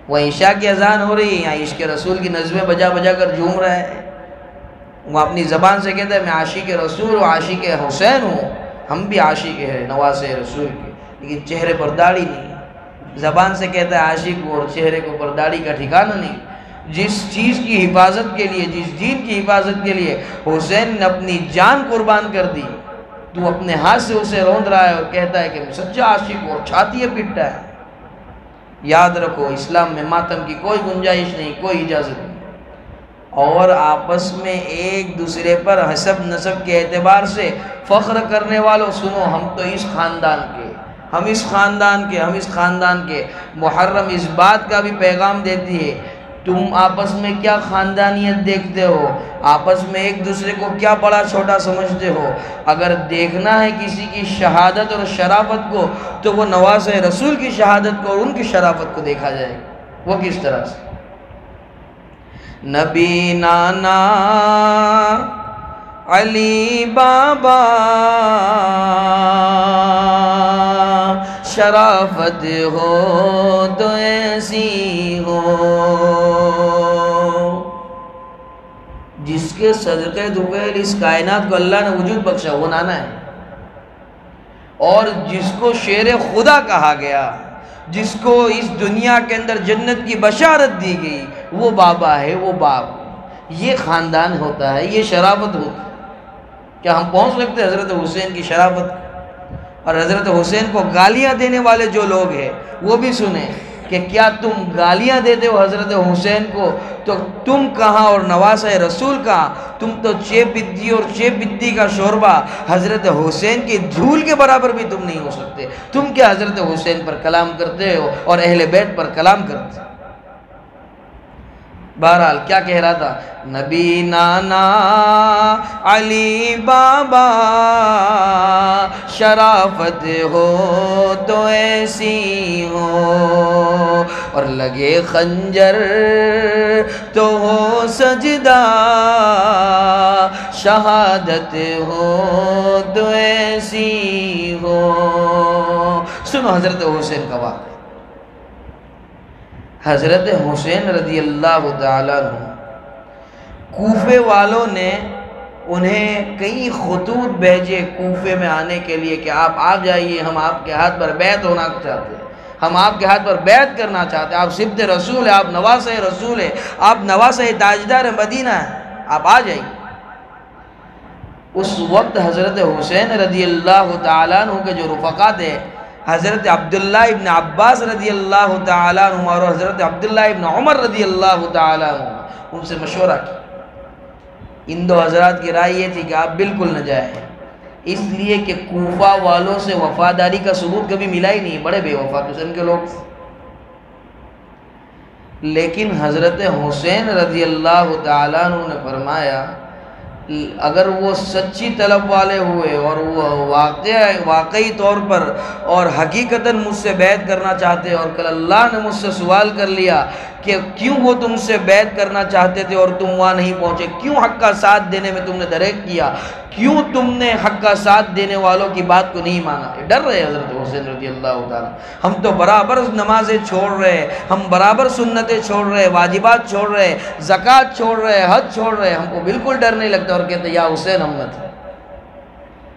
وہاں عشاء کی اذان ہو رہی ہے، یہاں عشق رسول کی نظمیں بجا بجا کر جھوم رہا ہے۔ وہ اپنی زبان سے کہتا ہے میں عاشق رسول و عاشق حسین ہوں، ہم بھی عاشق ہیں نواز رسول کے، لیکن چہرے پر داڑھی نہیں۔ زبان سے کہتا ہے عاشق ہوں اور چہرے کو پر داڑھی کا ٹھکانہ نہیں۔ جس چیز کی حفاظت کے لیے، جس دین کی حفاظت کے لیے حسین نے اپنی جان قربان کر دی، تو اپنے ہاتھ سے اسے روند رہا ہے اور کہتا ہے کہ میں سچا عاشق ہوں، اور چھاتیاں پیٹتا ہے۔ یاد رکھو، اسلام میں ماتم کی کوئی گنجائش نہیں، کوئی اجازت نہیں۔ اور آپس میں ایک دوسرے پر حسب نسب کے اعتبار سے فخر کرنے والوں، سنو ہم تو اس خاندان کے، ہم اس خاندان کے، ہم اس خاندان کے۔ محرم اس بات کا بھی پیغام دیتی ہے، تم آپس میں کیا خاندانیت دیکھتے ہو، آپس میں ایک دوسرے کو کیا بڑا چھوٹا سمجھتے ہو۔ اگر دیکھنا ہے کسی کی شہادت اور شرافت کو تو وہ نواز رسول کی شہادت کو اور ان کی شرافت کو دیکھا جائے، وہ کس طرح سے۔ نبی نانا علی بابا شرافت ہو تو ایسی ہو، جس کے صدقے دوپہر اس کائنات کو اللہ نے وجود بخشا وہ نانا ہے، اور جس کو شیر خدا کہا گیا، جس کو اس دنیا کے اندر جنت کی بشارت دی گئی، وہ بابا ہے، وہ باپ۔ یہ خاندان ہوتا ہے، یہ شرافت ہوتی ہے۔ کیا ہم پہنچ سکتے حضرت حسین کی شرافت؟ اور حضرت حسین کو گالیاں دینے والے جو لوگ ہیں وہ بھی سنیں کہ کیا تم گالیاں دیتے ہو حضرت حسین کو، تو تم کہاں اور نواسہ رسول کہاں؟ تم تو چے بدی اور چے بدی کا شوربہ حضرت حسین کی دھول کے برابر بھی تم نہیں ہو سکتے، تم کیا حضرت حسین پر کلام کرتے ہو اور اہل بیت پر کلام کرتے ہو؟ بہرحال کیا کہہ رہا تھا؟ نبی نانا علی بابا شرافت ہو تو ایسی ہو، اور لگے خنجر تو ہو سجدہ شہادت ہو تو ایسی ہو۔ سنو حضرت حسین کا واقعہ۔ حضرت حسین رضی اللہ تعالیٰ عنہ، کوفے والوں نے انہیں کئی خطوط بھیجے کوفے میں آنے کے لیے کہ آپ آ جائیے، ہم آپ کے ہاتھ پر بیعت ہونا چاہتے ہیں، ہم آپ کے ہاتھ پر بیعت کرنا چاہتے ہیں، آپ سبط رسول ہیں، آپ نواسہ رسول ہیں، آپ نواسہ تاجدار مدینہ ہیں، آپ آ جائیے۔ اس وقت حضرت حسین رضی اللہ تعالیٰ عنہ کے جو رفقا تھے، حضرت عبداللہ ابن عباس رضی اللہ تعالیٰ عنہ اور حضرت عبداللہ ابن عمر رضی اللہ تعالیٰ عنہ، ان سے مشورہ کی۔ ان دو حضرات کی رائے یہ تھی کہ آپ بالکل نہ جائیں، اس لیے کہ کوفہ والوں سے وفاداری کا ثبوت کبھی ملا ہی نہیں، بڑے بے وفا قسم کے لوگ۔ لیکن حضرت حسین رضی اللہ تعالیٰ عنہ نے فرمایا اگر وہ سچی طلب والے ہوئے اور وہ واقعی طور پر اور حقیقتاً مجھ سے بیعت کرنا چاہتے، اور کل اللہ نے مجھ سے سوال کر لیا کہ کیوں وہ تم سے بیعت کرنا چاہتے تھے اور تم وہاں نہیں پہنچے، کیوں حق کا ساتھ دینے میں تم نے دریغ کیا، کیوں تم نے حق کا ساتھ دینے والوں کی بات کو نہیں مانا؟ یہ ڈر رہے حضرت حسین رضی اللہ تعالیٰ، ہم تو برابر نمازیں چھوڑ رہے، ہم برابر سنتیں چھوڑ رہے، واجبات چھوڑ رہے، زکوٰۃ چھوڑ رہے، حج چھوڑ رہے، ہم کو بالکل ڈر نہیں لگتا، اور کہتے یا حسین ہم نہ تھے۔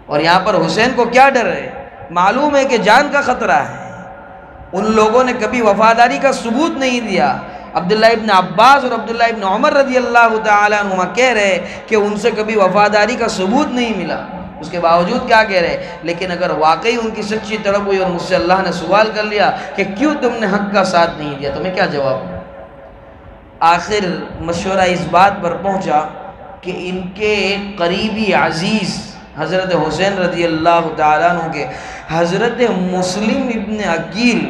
اور یہاں پر حسین کو کیا ڈر ہے؟ معلوم ہے کہ جان کا خطرہ ہے۔ ان لوگوں نے کبھی وفاداری کا ثبوت نہیں دیا۔ عبداللہ ابن عباس اور عبداللہ ابن عمر رضی اللہ تعالیٰ عنہما کہہ رہے کہ ان سے کبھی وفاداری کا ثبوت نہیں ملا، اس کے باوجود کیا کہہ رہے؟ لیکن اگر واقعی ان کی سچی طلب ہوئی اور مجھ سے اللہ نے سوال کر لیا کہ کیوں تم نے حق کا ساتھ نہیں دیا، تو میں کیا جواب دوں؟ آخر مشورہ اس بات پر پہنچا کہ ان کے ایک قریبی عزیز حضرت حسین رضی اللہ تعالیٰ عنہ کے حضرت مسلم ابن عقیل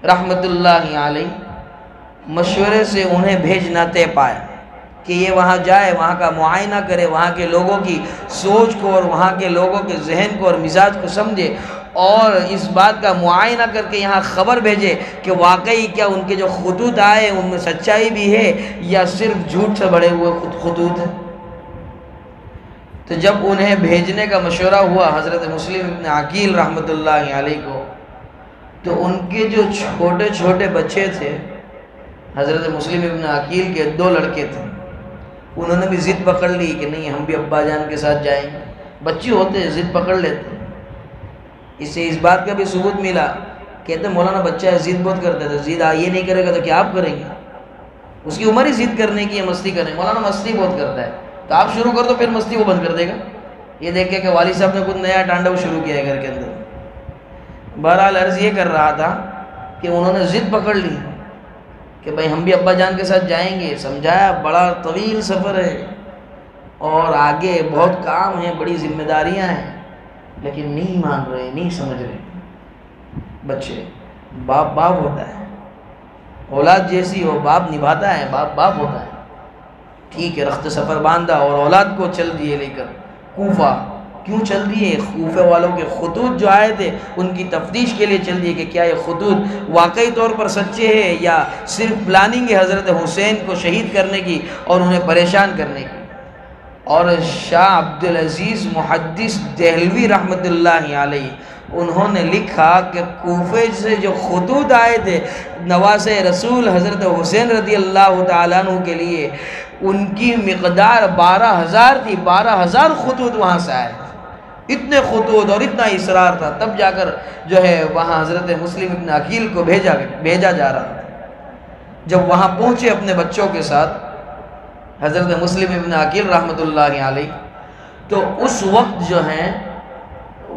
رحمت اللہ علیہ مشورے سے انہیں بھیجنا طے پائے کہ یہ وہاں جائے، وہاں کا معائنہ کرے، وہاں کے لوگوں کی سوچ کو اور وہاں کے لوگوں کے ذہن کو اور مزاج کو سمجھے، اور اس بات کا معائنہ کر کے یہاں خبر بھیجے کہ واقعی کیا ان کے جو خطوط آئے ان میں سچائی بھی ہے یا صرف جھوٹ سے بڑے ہوئے خطوط ہیں۔ تو جب انہیں بھیجنے کا مشورہ ہوا حضرت مسلم ابن عقیل رحمت اللہ علیہ کو، تو ان کے جو چھوٹے چھوٹے بچے تھے، حضرت مسلم ابن عقیل کے 2 لڑکے تھے، انہوں نے بھی ضد پکڑ لی کہ نہیں ہم بھی ابا جان کے ساتھ جائیں گے۔ بچے ہوتے ہیں ضد پکڑ لیتے، اس سے اس بات کا بھی ثبوت ملا، کہتے مولانا بچہ ہے ضد بہت کرتا ہے، تو ضد یہ نہیں کرے گا تو کیا آپ کریں گے؟ اس کی عمر ہی ضد کرنے کی ہے، مستی کریں، مولانا مستی بہت کرتا ہے، تو آپ شروع کر دو پھر مستی وہ بند کر دے گا۔ یہ دیکھ کے والد صاحب نے کچھ نیا ٹانڈو شروع کیا ہے گھر کے اندر۔ بہرحال عرض یہ کر رہا تھا کہ انہوں نے ضد پکڑ لی کہ بھائی ہم بھی ابا جان کے ساتھ جائیں گے، سمجھایا بڑا طویل سفر ہے اور آگے بہت کام ہیں، بڑی ذمہ داریاں ہیں، لیکن نہیں مان رہے، نہیں سمجھ رہے۔ بچے، باپ باپ ہوتا ہے، اولاد جیسی ہو باپ نبھاتا ہے، باپ باپ ہوتا ہے۔ ٹھیک ہے، رخت سفر باندھا اور اولاد کو چل دیے لے کر کوفہ۔ کیوں چل دیے؟ کوفے والوں کے خطوط جو آئے تھے ان کی تفتیش کے لیے چل دیے کہ کیا یہ خطوط واقعی طور پر سچے ہیں یا صرف پلاننگ ہے حضرت حسین کو شہید کرنے کی اور انہیں پریشان کرنے کی۔ اور شاہ عبدالعزیز محدث دہلوی رحمت اللہ علیہ انہوں نے لکھا کہ کوفے سے جو خطوط آئے تھے نواسہ رسول حضرت حسین رضی اللہ تعالیٰ عنہ کے لیے، ان کی مقدار 12,000 تھی، 12,000 خطوط وہاں سے آئے۔ اتنے خطوط اور اتنا اصرار تھا، تب جا کر جو ہے وہاں حضرت مسلم ابن عقیل کو بھیجا جا رہا تھا۔ جب وہاں پہنچے اپنے بچوں کے ساتھ حضرت مسلم ابن عقیل رحمت اللہ علیہ، تو اس وقت جو ہے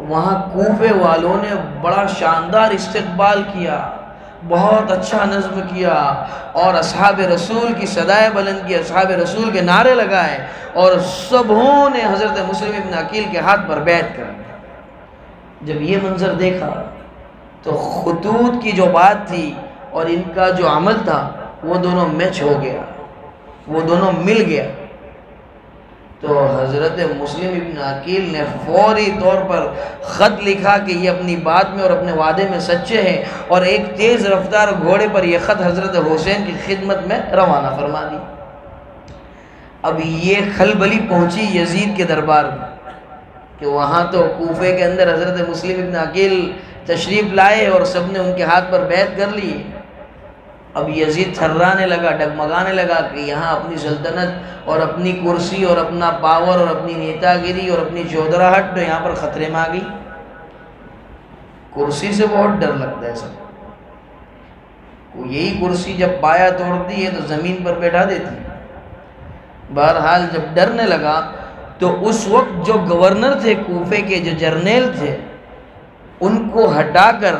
وہاں کوفے والوں نے بڑا شاندار استقبال کیا، بہت اچھا نظم کیا اور اصحاب رسول کی صدائے بلند کی، اصحاب رسول کے نعرے لگائے، اور سبوں نے حضرت مسلم ابن عقیل کے ہاتھ پر بیعت کر دی۔ جب یہ منظر دیکھا تو خطوط کی جو بات تھی اور ان کا جو عمل تھا وہ دونوں میچ ہو گیا، وہ دونوں مل گیا۔ تو حضرت مسلم ابن عقیل نے فوری طور پر خط لکھا کہ یہ اپنی بات میں اور اپنے وعدے میں سچے ہیں، اور ایک تیز رفتار گھوڑے پر یہ خط حضرت حسین کی خدمت میں روانہ فرما دی۔ اب یہ خلبلی پہنچی یزید کے دربار میں کہ وہاں تو کوفے کے اندر حضرت مسلم ابن عقیل تشریف لائے اور سب نے ان کے ہاتھ پر بیعت کر لی۔ اب یزید تھرانے لگا، ڈگمگانے لگا کہ یہاں اپنی سلطنت اور اپنی کرسی اور اپنا پاور اور اپنی نیتا گیری اور اپنی چودراہٹ تو یہاں پر خطرے میں آ گئی۔ کرسی سے بہت ڈر لگتا ہے سب کو، یہی کرسی جب پایا توڑتی ہے تو زمین پر بیٹھا دیتی ہے۔ بہرحال جب ڈرنے لگا تو اس وقت جو گورنر تھے کوفے کے، جو جرنیل تھے، ان کو ہٹا کر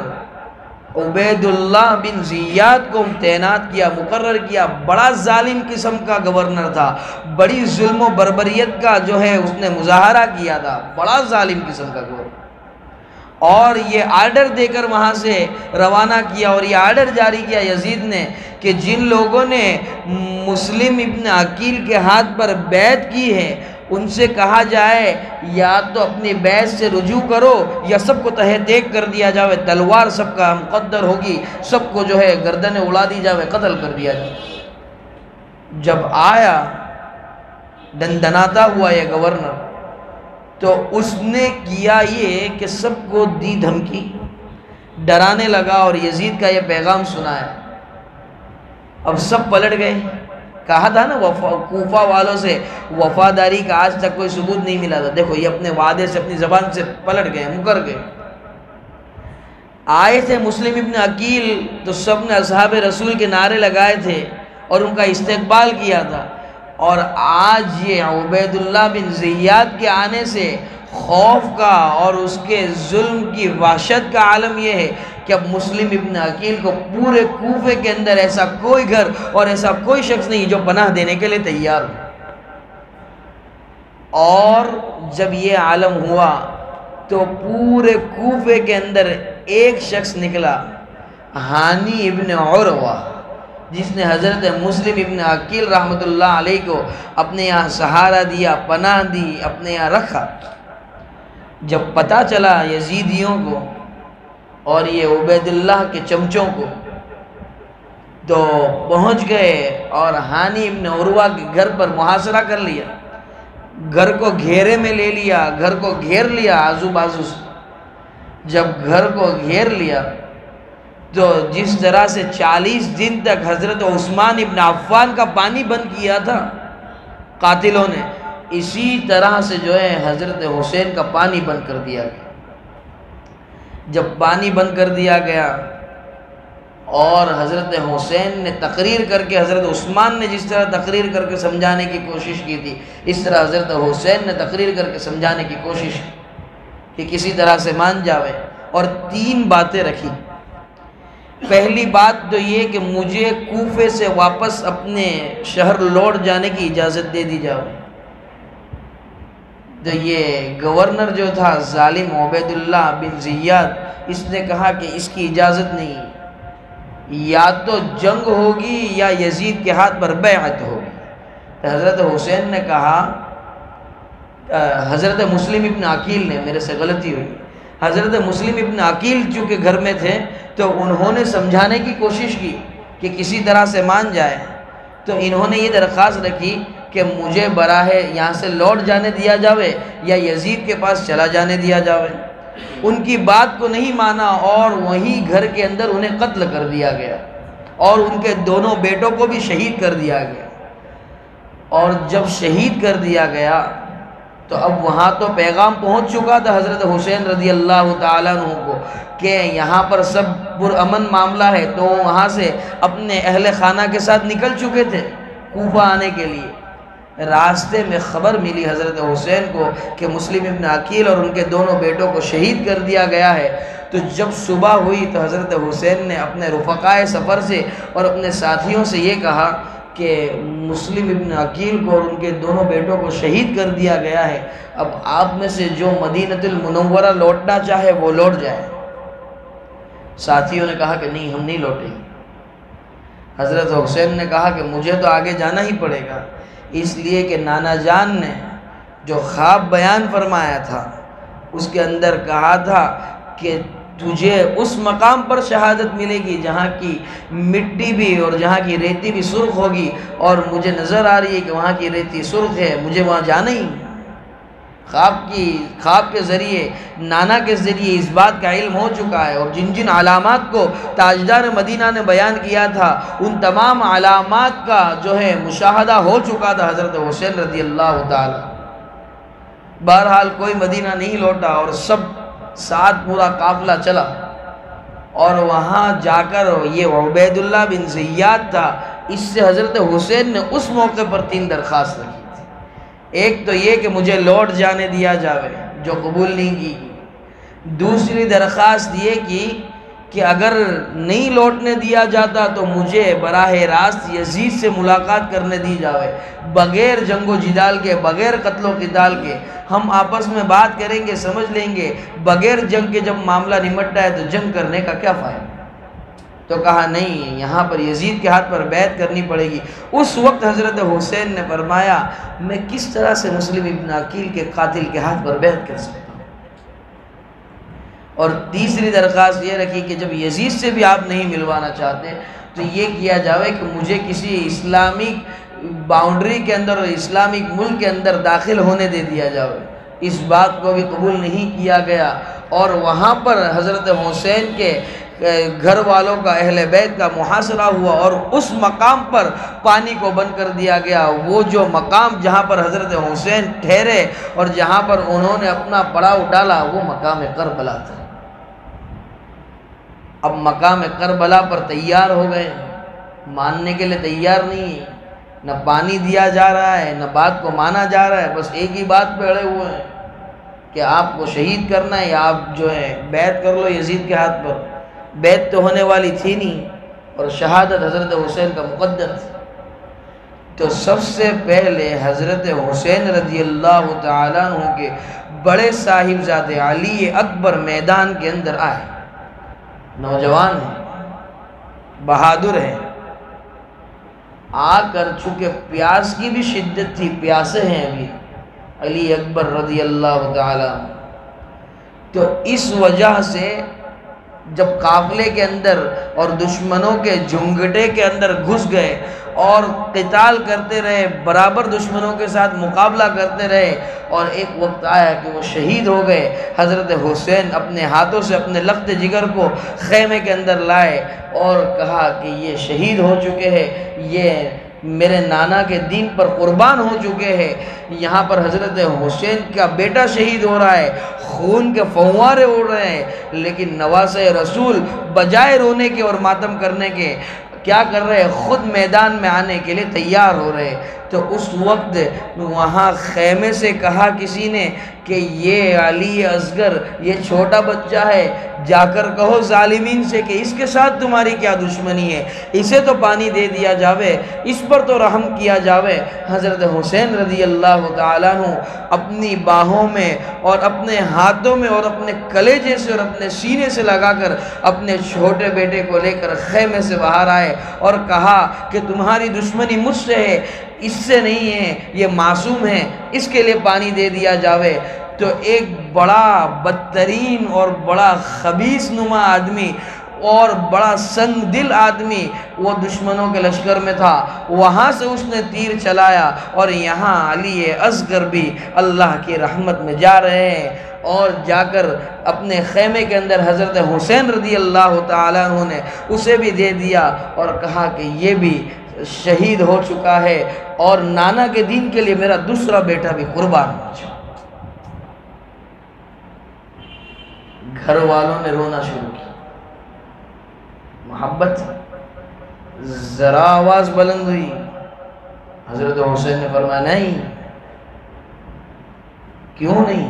عبید اللہ بن زیاد کو تعینات کیا، مقرر کیا۔ بڑا ظالم قسم کا گورنر تھا، بڑی ظلم و بربریت کا جو ہے اس نے مظاہرہ کیا تھا، بڑا ظالم قسم کا گورنر، اور یہ آرڈر دے کر وہاں سے روانہ کیا، اور یہ آرڈر جاری کیا یزید نے کہ جن لوگوں نے مسلم ابن عقیل کے ہاتھ پر بیعت کی ہے ان سے کہا جائے یا تو اپنی بیعت سے رجوع کرو یا سب کو تہہ دیگ کر دیا جائے، تلوار سب کا مقدر ہوگی، سب کو جو ہے گردنیں اڑا دی جائے، قتل کر دیا جائے۔ جب آیا دندناتا ہوا یہ گورنر تو اس نے کیا یہ کہ سب کو دی دھمکی، ڈرانے لگا اور یزید کا یہ پیغام سنایا۔ اب سب پلٹ گئے۔ کہا تھا نا کوفہ والوں سے وفاداری کا آج تک کوئی ثبوت نہیں ملا تھا، دیکھو یہ اپنے وعدے سے، اپنی زبان سے پلٹ گئے، مکر گئے۔ آئے تھے مسلم ابن عقیل تو سب نے اصحاب رسول کے نعرے لگائے تھے اور ان کا استقبال کیا تھا، اور آج یہ عبید اللہ بن زیاد کے آنے سے خوف کا اور اس کے ظلم کی وحشت کا عالم یہ ہے کہ اب مسلم ابن عقیل کو پورے کوفے کے اندر ایسا کوئی گھر اور ایسا کوئی شخص نہیں جو پناہ دینے کے لیے تیار ہو۔ اور جب یہ عالم ہوا تو پورے کوفے کے اندر ایک شخص نکلا، ہانی ابن عروہ، جس نے حضرت مسلم ابن عقیل رحمۃ اللہ علیہ کو اپنے یہاں سہارا دیا، پناہ دی، اپنے یہاں رکھا۔ جب پتہ چلا یزیدیوں کو اور یہ عبید اللہ کے چمچوں کو تو پہنچ گئے اور ہانی ابن عروہ کے گھر پر محاصرہ کر لیا، گھر کو گھیرے میں لے لیا، گھر کو گھیر لیا آزو بازو سے۔ جب گھر کو گھیر لیا تو جس طرح سے 40 دن تک حضرت عثمان ابن عفان کا پانی بند کیا تھا قاتلوں نے، اسی طرح سے جو ہے حضرت حسین کا پانی بند کر دیا گیا۔ جب پانی بند کر دیا گیا اور حضرت حسین نے تقریر کر کے، حضرت عثمان نے جس طرح تقریر کر کے سمجھانے کی کوشش کی تھی، اس طرح حضرت حسین نے تقریر کر کے سمجھانے کی کوشش کی کہ کسی طرح سے مان جاوے، اور 3 باتیں رکھی۔ پہلی بات تو یہ کہ مجھے کوفے سے واپس اپنے شہر لوٹ جانے کی اجازت دے دی جائے۔ تو یہ گورنر جو تھا ظالم عبید اللہ بن زیاد، اس نے کہا کہ اس کی اجازت نہیں، یا تو جنگ ہوگی یا یزید کے ہاتھ پر بیعت ہوگی۔ تو حضرت حسین نے کہا، حضرت مسلم ابن عقیل نے، میرے سے غلطی ہوئی، حضرت مسلم ابن عقیل چونکہ گھر میں تھے تو انہوں نے سمجھانے کی کوشش کی کہ کسی طرح سے مان جائے، تو انہوں نے یہ درخواست رکھی کہ مجھے براہ یہاں سے لوٹ جانے دیا جاوے یا یزید کے پاس چلا جانے دیا جاوے۔ ان کی بات کو نہیں مانا اور وہیں گھر کے اندر انہیں قتل کر دیا گیا، اور ان کے دونوں بیٹوں کو بھی شہید کر دیا گیا۔ اور جب شہید کر دیا گیا تو اب وہاں تو پیغام پہنچ چکا تھا حضرت حسین رضی اللہ تعالیٰ عنہ کو کہ یہاں پر سب پرامن معاملہ ہے، تو وہاں سے اپنے اہل خانہ کے ساتھ نکل چکے تھے کوفہ آنے کے لیے۔ راستے میں خبر ملی حضرت حسین کو کہ مسلم ابن عقیل اور ان کے دونوں بیٹوں کو شہید کر دیا گیا ہے، تو جب صبح ہوئی تو حضرت حسین نے اپنے رفقائے سفر سے اور اپنے ساتھیوں سے یہ کہا کہ مسلم ابن عقیل کو اور ان کے دونوں بیٹوں کو شہید کر دیا گیا ہے، اب آپ میں سے جو مدینہ المنورہ لوٹنا چاہے وہ لوٹ جائے۔ ساتھیوں نے کہا کہ نہیں، ہم نہیں لوٹیں گے۔ حضرت حسین نے کہا کہ مجھے تو آگے جانا ہی پڑے گا، اس لیے کہ نانا جان نے جو خواب بیان فرمایا تھا اس کے اندر کہا تھا کہ تجھے اس مقام پر شہادت ملے گی جہاں کی مٹی بھی اور جہاں کی ریتی بھی سرخ ہوگی، اور مجھے نظر آ رہی ہے کہ وہاں کی ریتی سرخ ہے، مجھے وہاں جانا ہی ہے۔ خواب کے ذریعے، نانا کے ذریعے اس بات کا علم ہو چکا ہے، اور جن جن علامات کو تاجدار مدینہ نے بیان کیا تھا ان تمام علامات کا جو ہے مشاہدہ ہو چکا تھا حضرت حسین رضی اللہ تعالی۔ بہرحال کوئی مدینہ نہیں لوٹا اور سب ساتھ پورا قافلہ چلا، اور وہاں جا کر یہ عبید اللہ بن زیاد تھا، اس سے حضرت حسین نے اس موقع پر 3 درخواست رکھی تھی۔ ایک تو یہ کہ مجھے لوٹ جانے دیا جاوے، جو قبول نہیں کی۔ دوسری درخواست یہ کی کہ اگر نہیں لوٹنے دیا جاتا تو مجھے براہ راست یزید سے ملاقات کرنے دی جاوے، بغیر جنگ و جدال کے، بغیر قتل و قتال کے، ہم آپس میں بات کریں گے، سمجھ لیں گے، بغیر جنگ کے جب معاملہ نمٹتا ہے تو جنگ کرنے کا کیا فائدہ۔ تو کہا نہیں، یہاں پر یزید کے ہاتھ پر بیعت کرنی پڑے گی۔ اس وقت حضرت حسین نے فرمایا میں کس طرح سے مسلم ابن عقیل کے قاتل کے ہاتھ پر بیعت کر سکتا ہوں۔ اور تیسری درخواست یہ رکھی کہ جب یزید سے بھی آپ نہیں ملوانا چاہتے تو یہ کیا جاوے کہ مجھے کسی اسلامک باؤنڈری کے اندر اور اسلامک ملک کے اندر داخل ہونے دے دیا جاوے۔ اس بات کو بھی قبول نہیں کیا گیا، اور وہاں پر حضرت حسین کے گھر والوں کا، اہل بیت کا محاصرہ ہوا، اور اس مقام پر پانی کو بند کر دیا گیا۔ وہ جو مقام جہاں پر حضرت حسین ٹھہرے اور جہاں پر انہوں نے اپنا پڑاؤ ڈالا وہ مقام کربلا تھا۔ اب مقام کربلا پر تیار ہو گئے، ماننے کے لیے تیار نہیں، نہ پانی دیا جا رہا ہے نہ بات کو مانا جا رہا ہے، بس ایک ہی بات پہ اڑے ہوئے ہیں کہ آپ کو شہید کرنا ہے یا آپ جو ہے بیعت کر لو یزید کے ہاتھ پر۔ بیعت تو ہونے والی تھی نہیں، اور شہادت حضرت حسین کا مقدر تھی۔ تو سب سے پہلے حضرت حسین رضی اللہ تعالیٰ عنہ کے بڑے صاحبزادے علی اکبر میدان کے اندر آئے۔ نوجوان ہیں، بہادر ہیں، آ کر چونکہ پیاس کی بھی شدت تھی، پیاسے ہیں ابھی علی اکبر رضی اللہ تعالیٰ عنہ، تو اس وجہ سے جب قافلے کے اندر اور دشمنوں کے جھنگٹے کے اندر گھس گئے اور قتال کرتے رہے، برابر دشمنوں کے ساتھ مقابلہ کرتے رہے، اور ایک وقت آیا کہ وہ شہید ہو گئے۔ حضرت حسین اپنے ہاتھوں سے اپنے لخت جگر کو خیمے کے اندر لائے اور کہا کہ یہ شہید ہو چکے ہیں، یہ میرے نانا کے دین پر قربان ہو چکے ہیں۔ یہاں پر حضرت حسین کا بیٹا شہید ہو رہا ہے، خون کے فوارے اڑ رہے ہیں، لیکن نواسہ رسول بجائے رونے کے اور ماتم کرنے کے کیا کر رہے ہیں؟ خود میدان میں آنے کے لیے تیار ہو رہے۔ تو اس وقت وہاں خیمے سے کہا کسی نے کہ یہ علی اصغر، یہ چھوٹا بچہ ہے، جا کر کہو ظالمین سے کہ اس کے ساتھ تمہاری کیا دشمنی ہے، اسے تو پانی دے دیا جاوے، اس پر تو رحم کیا جاوے۔ حضرت حسین رضی اللہ تعالیٰ عنہ اپنی باہوں میں اور اپنے ہاتھوں میں اور اپنے کلیجے سے اور اپنے سینے سے لگا کر اپنے چھوٹے بیٹے کو لے کر خیمے سے باہر آئے اور کہا کہ تمہاری دشمنی مجھ سے ہے، اس سے نہیں ہے، یہ معصوم ہے، اس کے لیے پانی دے دیا جاوے۔ تو ایک بڑا بدترین اور بڑا خبیث نما آدمی اور بڑا سنگ دل آدمی وہ دشمنوں کے لشکر میں تھا، وہاں سے اس نے تیر چلایا، اور یہاں علی اصغر بھی اللہ کی رحمت میں جا رہے ہیں، اور جا کر اپنے خیمے کے اندر حضرت حسین رضی اللہ تعالیٰ عنہ نے اسے بھی دے دیا اور کہا کہ یہ بھی شہید ہو چکا ہے، اور نانا کے دین کے لیے میرا دوسرا بیٹا بھی قربان ہو چکا۔ گھر والوں نے رونا شروع کی، محبت ذرا آواز بلند ہوئی حضرت حسین نے فرمایا نہیں، کیوں نہیں،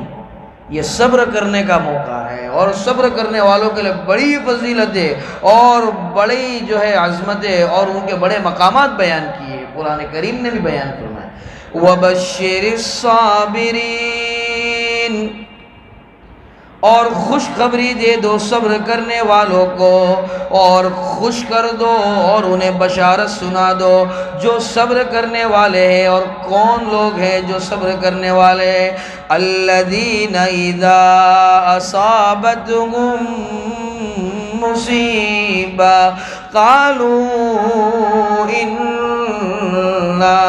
یہ صبر کرنے کا موقع ہے، اور صبر کرنے والوں کے لیے بڑی فضیلت ہے اور بڑی جو ہے عظمت ہے، اور ان کے بڑے مقامات بیان کیے، قرآن کریم نے بھی بیان فرمایا وَبَشِّرِ الصَّابِرِينَ، اور خوشخبری دے دو صبر کرنے والوں کو، اور خوش کر دو اور انہیں بشارت سنا دو جو صبر کرنے والے ہیں۔ اور کون لوگ ہیں جو صبر کرنے والے ہیں؟ الذین اذا اصابتهم مصیبہ قالوا انا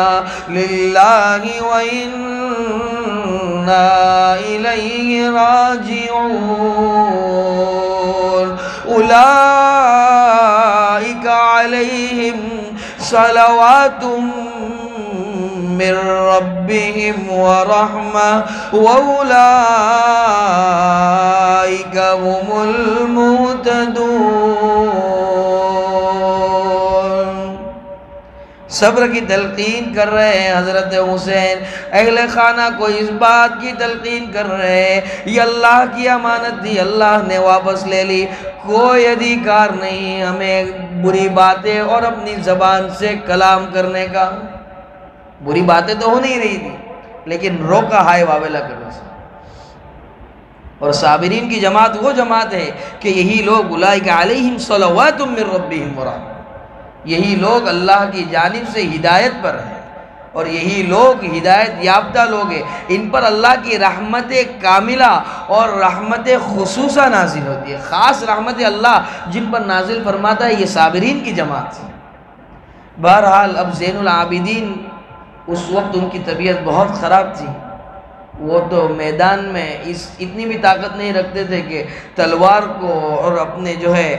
للہ وإنا الیہ راجعون اولئک علیہم صلوات من ربهم ورحمة وأولئك هم المهتدون۔ صبر کی تلقین کر رہے ہیں حضرت حسین، اہل خانہ کو اس بات کی تلقین کر رہے ہیں یہ اللہ کی امانت تھی، اللہ نے واپس لے لی، کوئی ادھیکار نہیں ہمیں بری باتیں اور اپنی زبان سے کلام کرنے کا۔ بری باتیں تو ہو نہیں رہی تھی لیکن روکا ہائے واویلا کرنے سے۔ اور صابرین کی جماعت وہ جماعت ہے کہ یہی لوگ اولئک علیہم صلوات من ربہم ورحمہ، یہی لوگ اللہ کی جانب سے ہدایت پر ہیں، اور یہی لوگ ہدایت یافتہ لوگ ہیں، ان پر اللہ کی رحمت کاملہ اور رحمت خصوصہ نازل ہوتی ہے۔ خاص رحمت اللہ جن پر نازل فرماتا ہے یہ صابرین کی جماعت ہے۔ بہرحال اب زین العابدین اس وقت ان کی طبیعت بہت خراب تھی، وہ تو میدان میں اتنی بھی طاقت نہیں رکھتے تھے کہ تلوار کو اور اپنے جو ہے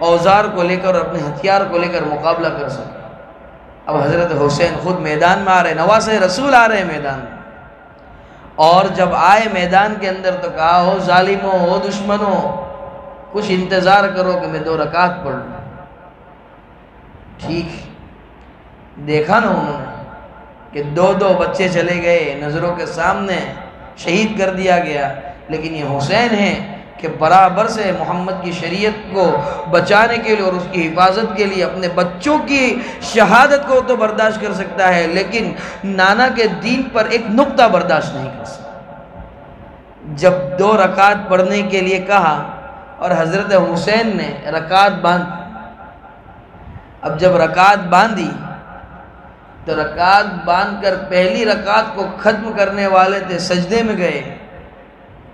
اوزار کو لے کر، اپنے ہتھیار کو لے کر مقابلہ کر سکے۔ اب حضرت حسین خود میدان میں آ رہے، نواسۂ رسول آ رہے ہیں میدان میں، اور جب آئے میدان کے اندر تو کہا ہو ظالموں، ہو دشمنوں، کچھ انتظار کرو کہ میں 2 رکعت پڑھ لوں۔ ٹھیک دیکھا نا انہوں نے کہ 2 بچے چلے گئے نظروں کے سامنے، شہید کر دیا گیا، لیکن یہ حسین ہیں کہ برابر سے محمد کی شریعت کو بچانے کے لیے اور اس کی حفاظت کے لیے اپنے بچوں کی شہادت کو تو برداشت کر سکتا ہے لیکن نانا کے دین پر ایک نقطہ برداشت نہیں کر سکتا۔ جب 2 رکعت پڑھنے کے لیے کہا اور حضرت حسین نے رکعت باندھی، اب جب رکعت باندھی تو رکعت باندھ کر پہلی رکعت کو ختم کرنے والے تھے، سجدے میں گئے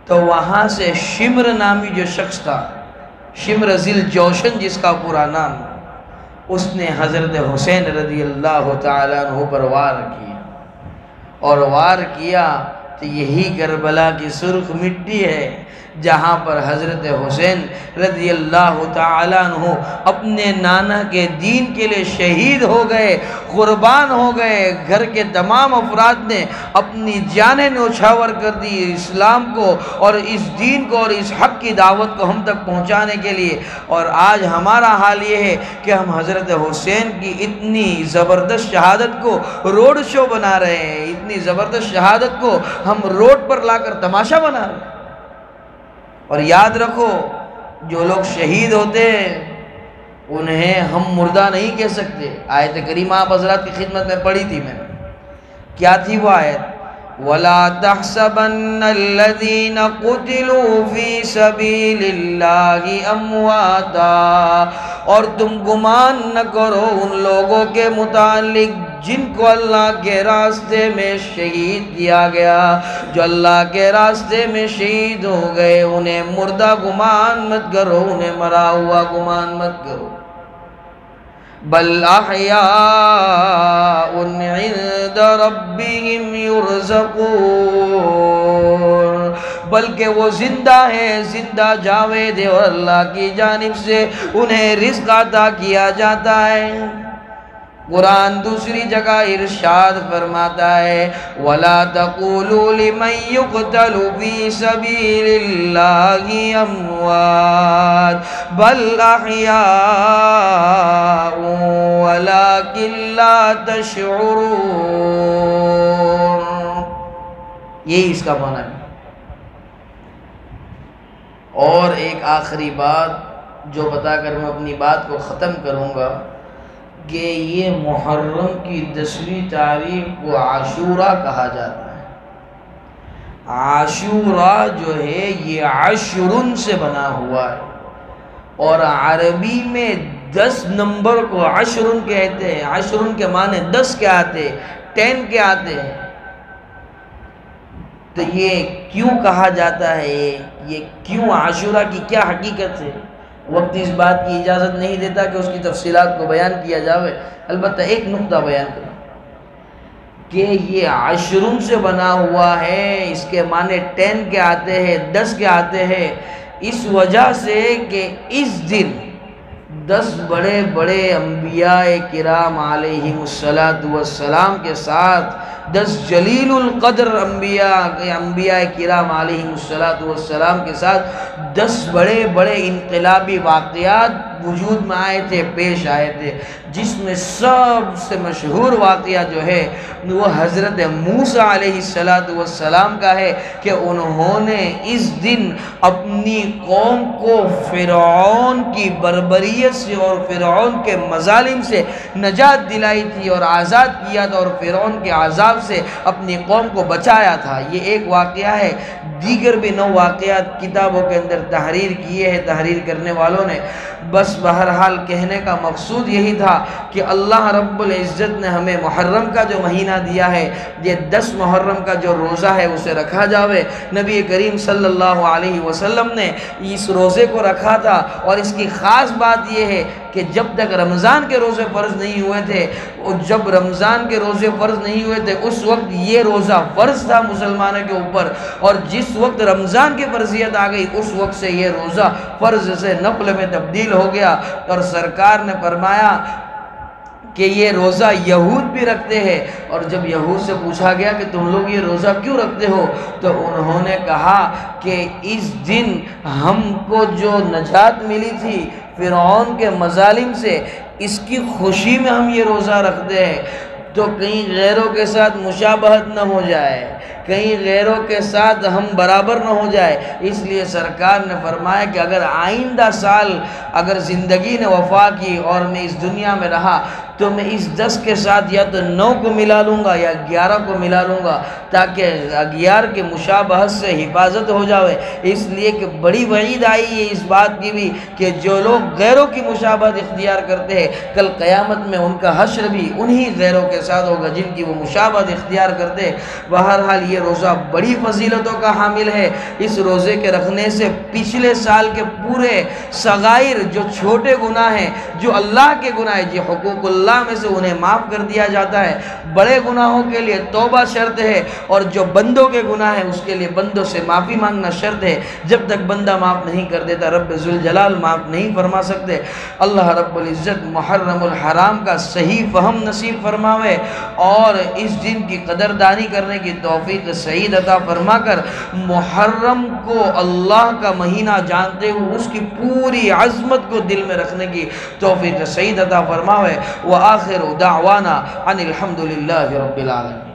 تو وہاں سے شمر نامی جو شخص تھا، شمر ذل جوشن جس کا پورا نام، اس نے حضرت حسین رضی اللہ تعالیٰ عنہ پر وار کیا، اور وار کیا تو یہی کربلا کی سرخ مٹی ہے جہاں پر حضرت حسین رضی اللہ تعالیٰ عنہ اپنے نانا کے دین کے لیے شہید ہو گئے، قربان ہو گئے۔ گھر کے تمام افراد نے اپنی جانیں نوچھاور کر دی اسلام کو اور اس دین کو اور اس حق کی دعوت کو ہم تک پہنچانے کے لیے، اور آج ہمارا حال یہ ہے کہ ہم حضرت حسین کی اتنی زبردست شہادت کو روڈ شو بنا رہے ہیں، اتنی زبردست شہادت کو ہم روڈ پر لا کر تماشا بنا رہے ہیں۔ اور یاد رکھو جو لوگ شہید ہوتے ہیں انہیں ہم مردہ نہیں کہہ سکتے۔ آیت کریمہ آپ حضرات کی خدمت میں پڑھی تھی میں، کیا تھی وہ آیت؟ وَلَا تَحْسَبَنَّ الَّذِينَ قُتِلُوا فِي سَبِيلِ اللَّهِ أَمْوَاتًا، اور تم گمان نہ کرو ان لوگوں کے متعلق جن کو اللہ کے راستے میں شہید کیا گیا، جو اللہ کے راستے میں شہید ہو گئے، انہیں مردہ گمان مت کرو، انہیں مرا ہوا گمان مت کرو۔ بل احیاء عند ربهم یرزقون، بلکہ وہ زندہ ہیں، زندہ جاوید ہے، اور اللہ کی جانب سے انہیں رزق عطا کیا جاتا ہے۔ قرآن دوسری جگہ ارشاد فرماتا ہے وَلَا تَقُولُوا لِمَنْ يُقْتَلُ فِي سَبِيلِ اللَّهِ أَمْوَاتٌ بَلْ أَحْيَاءٌ وَلَكِنْ لَا تَشْعُرُونَ۔ یہی اس کا معنی ہے۔ اور ایک آخری بات جو بتا کر میں اپنی بات کو ختم کروں گا کہ یہ محرم کی 10ویں تاریخ کو عاشورہ کہا جاتا ہے۔ عاشورہ جو ہے یہ عشرن سے بنا ہوا ہے، اور عربی میں 10 نمبر کو عشرن کہتے ہیں۔ عشرن کے معنی 10 کے آتے ہیں، 10 کے آتے ہیں۔ تو یہ کیوں کہا جاتا ہے، یہ کیوں عاشورہ کی کیا حقیقت ہے؟ وقت اس بات کی اجازت نہیں دیتا کہ اس کی تفصیلات کو بیان کیا جاوے، البتہ ایک نقطہ بیان کروں کہ یہ عشرن سے بنا ہوا ہے، اس کے معنی 10 کے آتے ہیں، 10 کے آتے ہیں، اس وجہ سے کہ اس دن 10 بڑے بڑے انبیاء کرام علیہم السلام کے ساتھ 10 جلیل القدر انبیاء کرام علیہم السلام کے ساتھ 10 بڑے بڑے انقلابی واقعات وجود میں آئے تھے، پیش آئے تھے، جس میں سب سے مشہور واقعہ جو ہے وہ حضرت موسیٰ علیہ السلام کا ہے کہ انہوں نے اس دن اپنی قوم کو فرعون کی بربریت سے اور فرعون کے مظالم سے نجات دلائی تھی اور آزاد کیا تھا، اور فرعون کے عذاب سے اپنی قوم کو بچایا تھا۔ یہ ایک واقعہ ہے، دیگر بھی 9 واقعات کتابوں کے اندر تحریر کیے ہیں تحریر کرنے والوں نے۔ بس بہرحال کہنے کا مقصود یہی تھا کہ اللہ رب العزت نے ہمیں محرم کا جو مہینہ دیا ہے، یہ 10 محرم کا جو روزہ ہے اسے رکھا جاوے۔ نبی کریم صلی اللہ علیہ وسلم نے اس روزے کو رکھا تھا، اور اس کی خاص بات یہ ہے کہ جب تک رمضان کے روزے فرض نہیں ہوئے تھے، اور جب رمضان کے روزے فرض نہیں ہوئے تھے اس وقت یہ روزہ فرض تھا مسلمانوں کے اوپر، اور جس وقت رمضان کی فرضیت آ گئی اس وقت سے یہ روزہ فرض سے نفل میں تبدیل ہو گیا۔ اور سرکار نے فرمایا کہ یہ روزہ یہود بھی رکھتے ہیں، اور جب یہود سے پوچھا گیا کہ تم لوگ یہ روزہ کیوں رکھتے ہو، تو انہوں نے کہا کہ اس دن ہم کو جو نجات ملی تھی فرعون کے مظالم سے، اس کی خوشی میں ہم یہ روزہ رکھتے ہیں، تو کہیں غیروں کے ساتھ مشابہت نہ ہو جائے، کہیں غیروں کے ساتھ ہم برابر نہ ہو جائے۔ اس لیے سرکار نے فرمایا کہ اگر آئندہ سال اگر زندگی نے وفا کی اور میں اس دنیا میں رہا تو میں اس 10 کے ساتھ یا تو 9 کو ملا لوں گا یا 11 کو ملا لوں گا، تاکہ 11 کے مشابہت سے حفاظت ہو جاوے۔ اس لیے کہ بڑی وعید آئی ہے اس بات کی بھی کہ جو لوگ غیروں کی مشابہت اختیار کرتے ہیں، کل قیامت میں ان کا حشر بھی انہی غیروں کے ساتھ ہوگا جن کی وہ مشابہت اختیار کرتے ہیں۔ بہرحال یہ روزہ بڑی فضیلتوں کا حامل ہے۔ اس روزے کے رکھنے سے پچھلے سال کے پورے صغائر جو چھوٹے گناہ ہیں، جو اللہ کے گناہ ہیں، جو حقوق اللہ میں سے انہیں معاف کر دیا جاتا ہے۔ بڑے گناہوں کے لیے توبہ شرط ہے، اور جو بندوں کے گناہ ہیں اس کے لیے بندوں سے معافی مانگنا شرط ہے۔ جب تک بندہ معاف نہیں کر دیتا رب ذوالجلال معاف نہیں فرما سکتے۔ اللہ رب العزت محرم الحرام کا صحیح فہم نصیب فرماوے، اور اس دن کی قدردانی کرنے کی توفیق سعید عطا فرما کر محرم کو اللہ کا مہینہ جانتے ہوئے اس کی پوری عظمت کو دل میں رکھنے کی توفیق سعید عطا فرماوے۔ وآخر دعوانا ان الحمد للہ رب العالمین۔